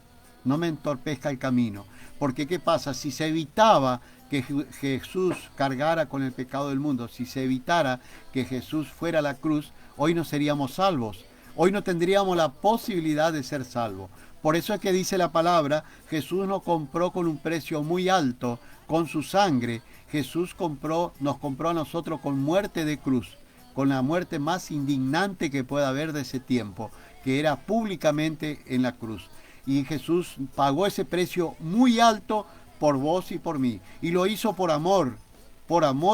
no me entorpezca el camino. Porque ¿qué pasa? Si se evitaba que Jesús cargara con el pecado del mundo, si se evitara que Jesús fuera a la cruz, hoy no seríamos salvos. Hoy no tendríamos la posibilidad de ser salvos. Por eso es que dice la palabra, Jesús nos compró con un precio muy alto, con su sangre. Jesús nos compró a nosotros con muerte de cruz, con la muerte más indignante que pueda haber de ese tiempo, que era públicamente en la cruz. Y Jesús pagó ese precio muy alto por vos y por mí. Y lo hizo por amor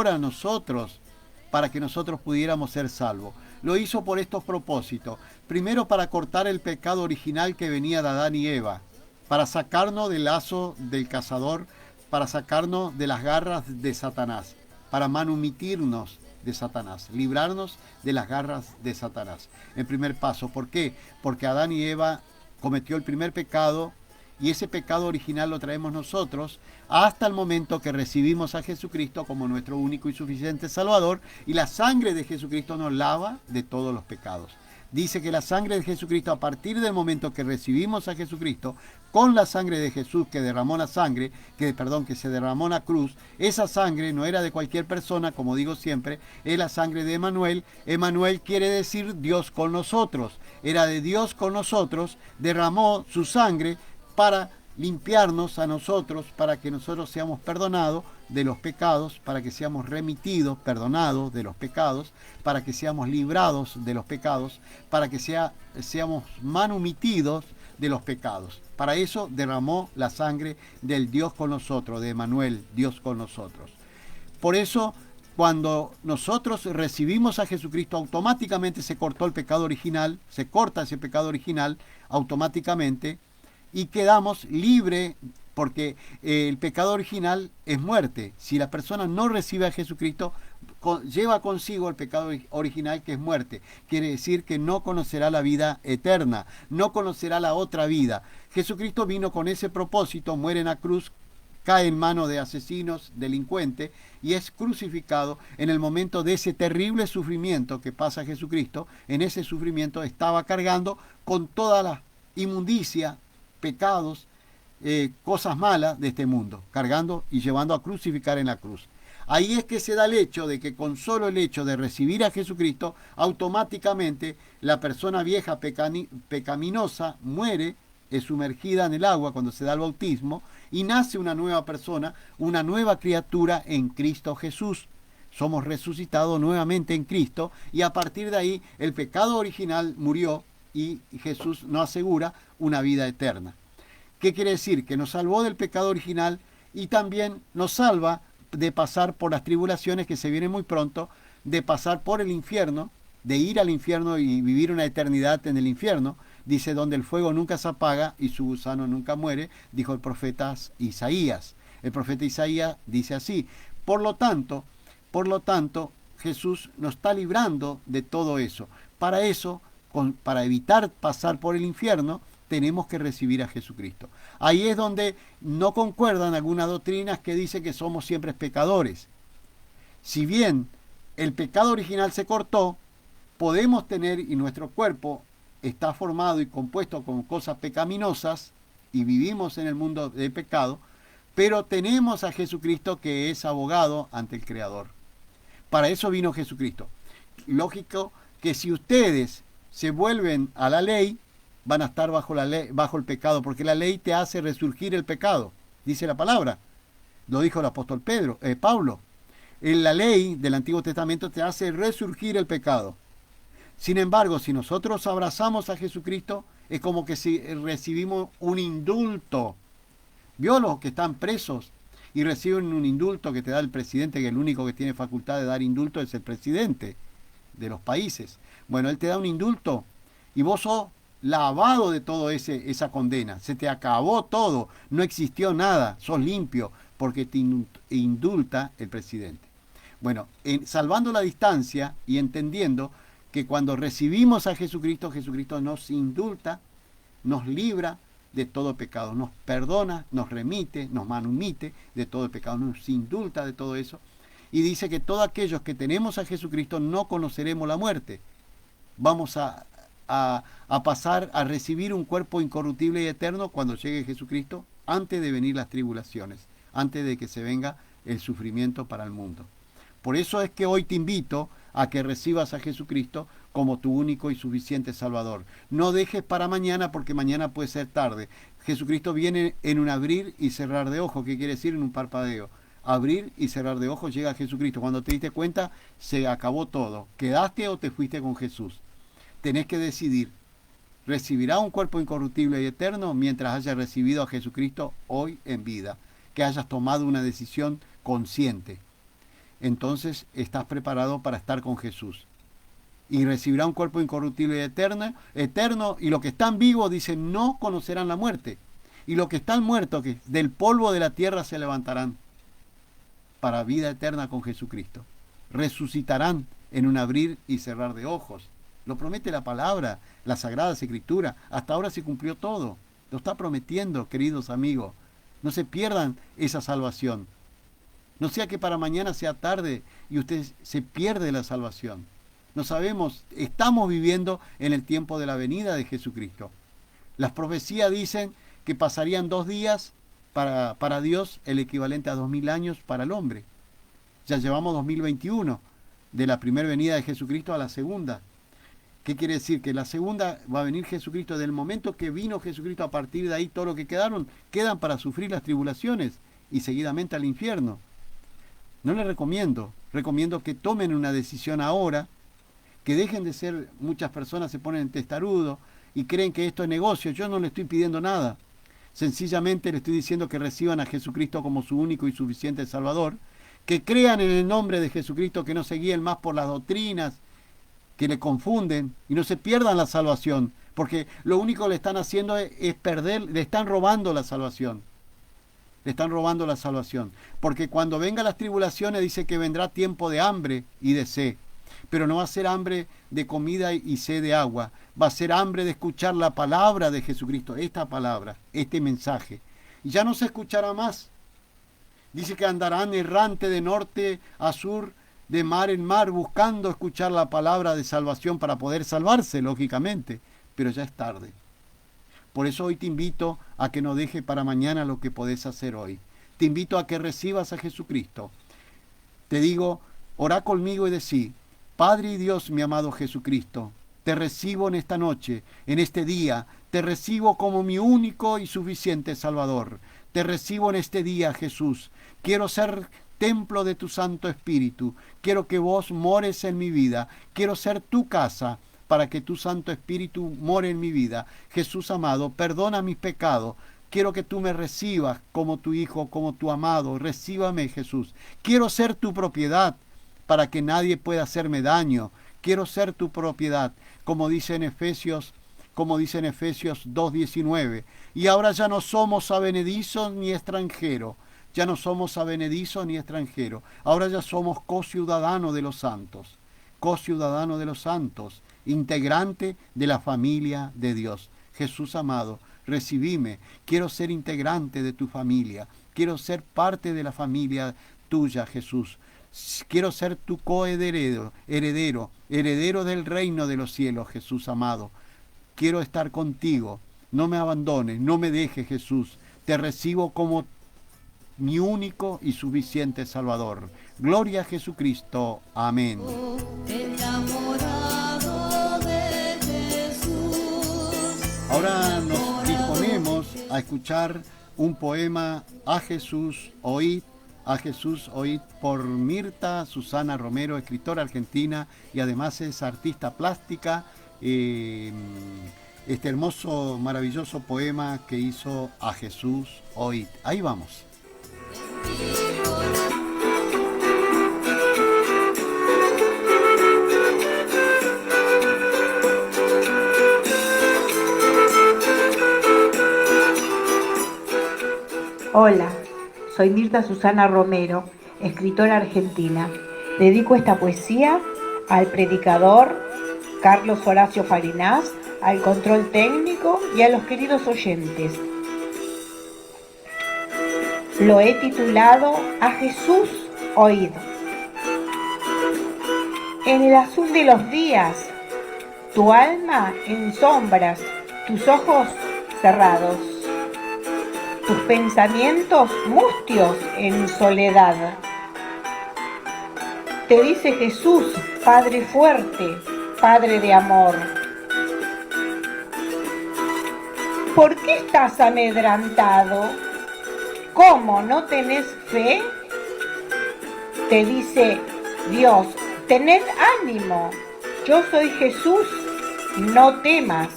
a nosotros, para que nosotros pudiéramos ser salvos. Lo hizo por estos propósitos. Primero, para cortar el pecado original que venía de Adán y Eva, para sacarnos del lazo del cazador, para sacarnos de las garras de Satanás, para manumitirnos de Satanás, librarnos de las garras de Satanás. El primer paso, ¿por qué? Porque Adán y Eva cometió el primer pecado, y ese pecado original lo traemos nosotros hasta el momento que recibimos a Jesucristo como nuestro único y suficiente Salvador, y la sangre de Jesucristo nos lava de todos los pecados. Dice que la sangre de Jesucristo, a partir del momento que recibimos a Jesucristo, con la sangre de Jesús que se derramó en la cruz, esa sangre no era de cualquier persona, como digo siempre, es la sangre de Emmanuel. Emmanuel quiere decir Dios con nosotros. Era de Dios con nosotros, derramó su sangre para limpiarnos a nosotros, para que nosotros seamos perdonados de los pecados, para que seamos remitidos, perdonados de los pecados, para que seamos librados de los pecados, para que seamos manumitidos de los pecados. Para eso derramó la sangre del Dios con nosotros, de Emmanuel, Dios con nosotros. Por eso, cuando nosotros recibimos a Jesucristo, automáticamente se cortó el pecado original, se corta ese pecado original automáticamente, y quedamos libres, porque el pecado original es muerte. Si la persona no recibe a Jesucristo, lleva consigo el pecado original, que es muerte. Quiere decir que no conocerá la vida eterna, no conocerá la otra vida. Jesucristo vino con ese propósito, muere en la cruz cae en manos de asesinos, delincuentes, y es crucificado en el momento de ese terrible sufrimiento que pasa Jesucristo. En ese sufrimiento estaba cargando con toda la inmundicia, pecados, cosas malas de este mundo, cargando y llevando a crucificar en la cruz. Ahí es que se da el hecho de que con solo el hecho de recibir a Jesucristo, automáticamente la persona vieja pecaminosa muere, es sumergida en el agua cuando se da el bautismo, y nace una nueva persona, una nueva criatura en Cristo Jesús. Somos resucitados nuevamente en Cristo, y a partir de ahí el pecado original murió y Jesús nos asegura una vida eterna. ¿Qué quiere decir? Que nos salvó del pecado original y también nos salva de pasar por las tribulaciones que se vienen muy pronto, de pasar por el infierno, de ir al infierno y vivir una eternidad en el infierno. Dice, donde el fuego nunca se apaga y su gusano nunca muere, dijo el profeta Isaías. El profeta Isaías dice así. Por lo tanto, Jesús nos está librando de todo eso. Para eso, para evitar pasar por el infierno, tenemos que recibir a Jesucristo. Ahí es donde no concuerdan algunas doctrinas que dicen que somos siempre pecadores. Si bien el pecado original se cortó, podemos tener, y nuestro cuerpo está formado y compuesto con cosas pecaminosas, y vivimos en el mundo de pecado, pero tenemos a Jesucristo que es abogado ante el Creador. Para eso vino Jesucristo. Lógico que si ustedes se vuelven a la ley, van a estar bajo la ley, bajo el pecado, porque la ley te hace resurgir el pecado, dice la palabra. Lo dijo el apóstol Pablo. En la ley del Antiguo Testamento te hace resurgir el pecado. Sin embargo, si nosotros abrazamos a Jesucristo, es como que si recibimos un indulto. ¿Vio los que están presos y reciben un indulto que te da el presidente, que el único que tiene facultad de dar indulto es el presidente de los países? Bueno, él te da un indulto y vos sos lavado de todo esa condena. Se te acabó todo, no existió nada, sos limpio porque te indulta el presidente. Bueno, salvando la distancia y entendiendo que cuando recibimos a Jesucristo, Jesucristo nos indulta, nos libra de todo pecado, nos perdona, nos remite, nos manumite de todo el pecado, nos indulta de todo eso. Y dice que todos aquellos que tenemos a Jesucristo no conoceremos la muerte. Vamos a pasar a recibir un cuerpo incorruptible y eterno cuando llegue Jesucristo, antes de venir las tribulaciones, antes de que se venga el sufrimiento para el mundo. Por eso es que hoy te invito a que recibas a Jesucristo como tu único y suficiente Salvador. No dejes para mañana, porque mañana puede ser tarde. Jesucristo viene en un abrir y cerrar de ojos. ¿Qué quiere decir? En un parpadeo. Abrir y cerrar de ojos, llega Jesucristo. Cuando te diste cuenta, se acabó todo. ¿Quedaste o te fuiste con Jesús? Tenés que decidir. ¿Recibirá un cuerpo incorruptible y eterno mientras hayas recibido a Jesucristo hoy en vida? Que hayas tomado una decisión consciente. Entonces estás preparado para estar con Jesús. Y recibirá un cuerpo incorruptible y eterno, y los que están vivos, dicen, no conocerán la muerte. Y los que están muertos, que del polvo de la tierra se levantarán para vida eterna con Jesucristo. Resucitarán en un abrir y cerrar de ojos. Lo promete la palabra, la Sagrada Escritura. Hasta ahora se cumplió todo. Lo está prometiendo, queridos amigos. No se pierdan esa salvación. No sea que para mañana sea tarde y usted se pierde la salvación. No sabemos, estamos viviendo en el tiempo de la venida de Jesucristo. Las profecías dicen que pasarían 2 días para Dios, el equivalente a 2000 años para el hombre. Ya llevamos 2021, de la primera venida de Jesucristo a la segunda. ¿Qué quiere decir? Que la segunda va a venir Jesucristo. Del momento que vino Jesucristo, a partir de ahí todo lo que quedan para sufrir las tribulaciones y seguidamente al infierno. No les recomiendo que tomen una decisión ahora, que dejen de ser, muchas personas se ponen testarudos y creen que esto es negocio. Yo no le estoy pidiendo nada, sencillamente le estoy diciendo que reciban a Jesucristo como su único y suficiente Salvador, que crean en el nombre de Jesucristo, que no se guíen más por las doctrinas que le confunden y no se pierdan la salvación, porque lo único que le están haciendo es perder, le están robando la salvación. Le están robando la salvación. Porque cuando vengan las tribulaciones dice que vendrá tiempo de hambre y de sed. Pero no va a ser hambre de comida y sed de agua. Va a ser hambre de escuchar la palabra de Jesucristo. Esta palabra, este mensaje. Y ya no se escuchará más Dice que andarán errante de norte a sur, de mar en mar, buscando escuchar la palabra de salvación para poder salvarse, lógicamente, pero ya es tarde. Por eso hoy te invito a que no dejes para mañana lo que podés hacer hoy. Te invito a que recibas a Jesucristo. Te digo, orá conmigo y decí: Padre y Dios, mi amado Jesucristo, te recibo en esta noche, en este día, te recibo como mi único y suficiente Salvador. Te recibo en este día, Jesús. Quiero ser templo de tu Santo Espíritu. Quiero que vos mores en mi vida. Quiero ser tu casa para que tu Santo Espíritu more en mi vida. Jesús amado, perdona mis pecados. Quiero que tú me recibas como tu Hijo, como tu amado. Recíbame, Jesús. Quiero ser tu propiedad para que nadie pueda hacerme daño. Quiero ser tu propiedad, como dice en Efesios 2:19. Y ahora ya no somos advenedizos ni extranjeros. Ya no somos advenedizos ni extranjeros. Ahora ya somos co-ciudadanos de los santos. Co-ciudadanos de los santos. Integrante de la familia de Dios. Jesús amado, recibime. Quiero ser integrante de tu familia. Quiero ser parte de la familia tuya, Jesús. Quiero ser tu coheredero, heredero del reino de los cielos, Jesús amado. Quiero estar contigo. No me abandones, no me dejes, Jesús. Te recibo como mi único y suficiente Salvador. Gloria a Jesucristo. Amén. Enamorado de Jesús. Ahora nos disponemos a escuchar un poema: A Jesús oíd, a Jesús oíd, por Mirta Susana Romero, escritora argentina y además es artista plástica. Este hermoso, maravilloso poema que hizo A Jesús oíd. Ahí vamos. Hola, soy Mirta Susana Romero, escritora argentina. Dedico esta poesía al predicador Carlos Horacio Farinás, al control técnico y a los queridos oyentes. Lo he titulado A Jesús oíd. En el azul de los días, tu alma en sombras, tus ojos cerrados, tus pensamientos mustios en soledad. Te dice Jesús, Padre fuerte, Padre de amor. ¿Por qué estás amedrentado? ¿Cómo no tenés fe? Te dice Dios, tened ánimo, yo soy Jesús, no temas.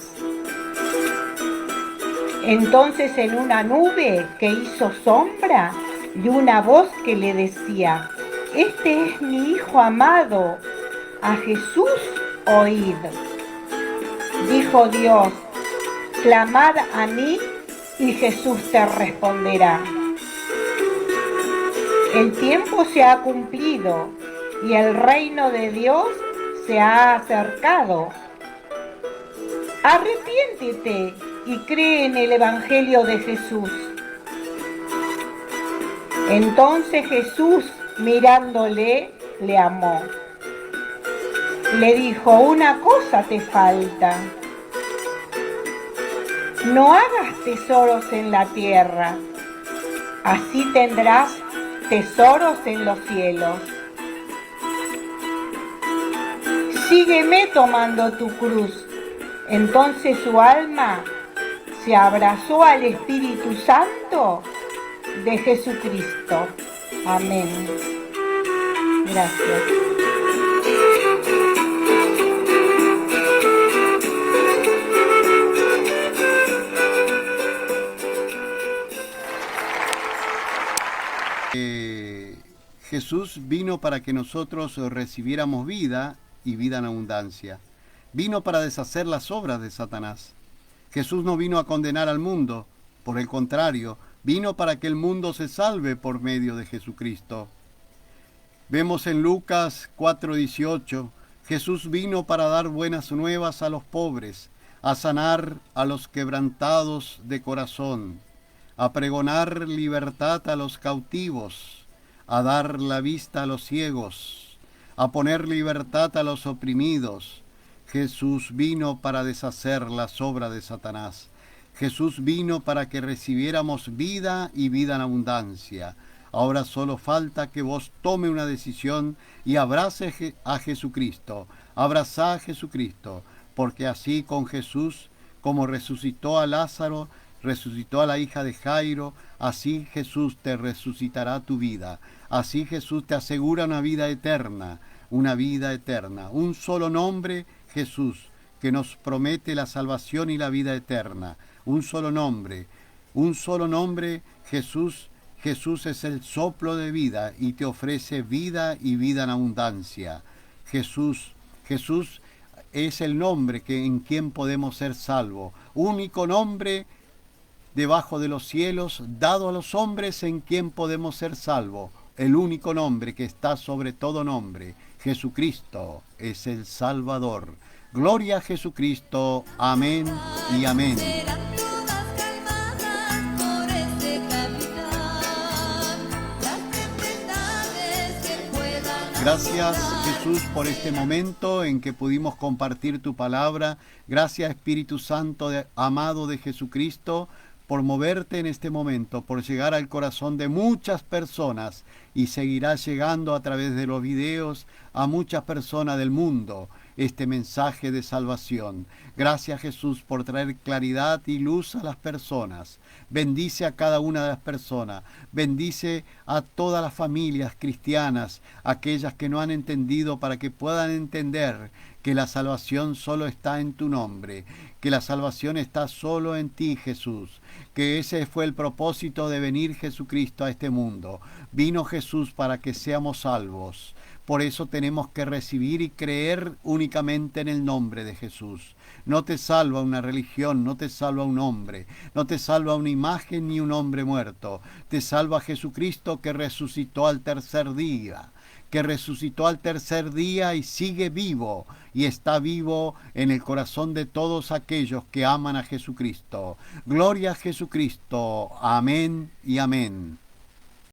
Entonces en una nube que hizo sombra y una voz que le decía, este es mi Hijo amado, a Jesús oíd. Dijo Dios, clamad a mí y Jesús te responderá. El tiempo se ha cumplido y el reino de Dios se ha acercado. Arrepiéntete y cree en el Evangelio de Jesús. Entonces Jesús, mirándole, le amó. Le dijo, una cosa te falta. No hagas tesoros en la tierra, así tendrás tesoros en los cielos. Sígueme tomando tu cruz. Entonces su alma se abrazó al Espíritu Santo de Jesucristo. Amén. Gracias. Jesús vino para que nosotros recibiéramos vida y vida en abundancia. Vino para deshacer las obras de Satanás. Jesús no vino a condenar al mundo, por el contrario, vino para que el mundo se salve por medio de Jesucristo. Vemos en Lucas 4:18, Jesús vino para dar buenas nuevas a los pobres, a sanar a los quebrantados de corazón, a pregonar libertad a los cautivos, a dar la vista a los ciegos, a poner libertad a los oprimidos. Jesús vino para deshacer las obras de Satanás. Jesús vino para que recibiéramos vida y vida en abundancia. Ahora solo falta que vos tome una decisión y abrace a Jesucristo. Abrazá a Jesucristo, porque así con Jesús, como resucitó a Lázaro, resucitó a la hija de Jairo, así Jesús te resucitará tu vida. Así Jesús te asegura una vida eterna, una vida eterna. Un solo nombre, Jesús, que nos promete la salvación y la vida eterna. Un solo nombre, Jesús. Jesús es el soplo de vida y te ofrece vida y vida en abundancia. Jesús es el nombre en quien podemos ser salvos. Único nombre debajo de los cielos, dado a los hombres, en quien podemos ser salvos. El único nombre que está sobre todo nombre. Jesucristo es el Salvador. Gloria a Jesucristo. Amén y amén. Gracias, Jesús, por este momento en que pudimos compartir tu palabra. Gracias, Espíritu Santo amado de Jesucristo, por moverte en este momento, por llegar al corazón de muchas personas y seguirás llegando a través de los videos a muchas personas del mundo este mensaje de salvación. Gracias, Jesús, por traer claridad y luz a las personas. Bendice a cada una de las personas. Bendice a todas las familias cristianas, aquellas que no han entendido, para que puedan entender que la salvación solo está en tu nombre, que la salvación está solo en ti, Jesús, que ese fue el propósito de venir Jesucristo a este mundo. Vino Jesús para que seamos salvos. Por eso tenemos que recibir y creer únicamente en el nombre de Jesús. No te salva una religión, no te salva un hombre, no te salva una imagen ni un hombre muerto. Te salva Jesucristo, que resucitó al tercer día, y sigue vivo, y está vivo en el corazón de todos aquellos que aman a Jesucristo. Gloria a Jesucristo. Amén y amén.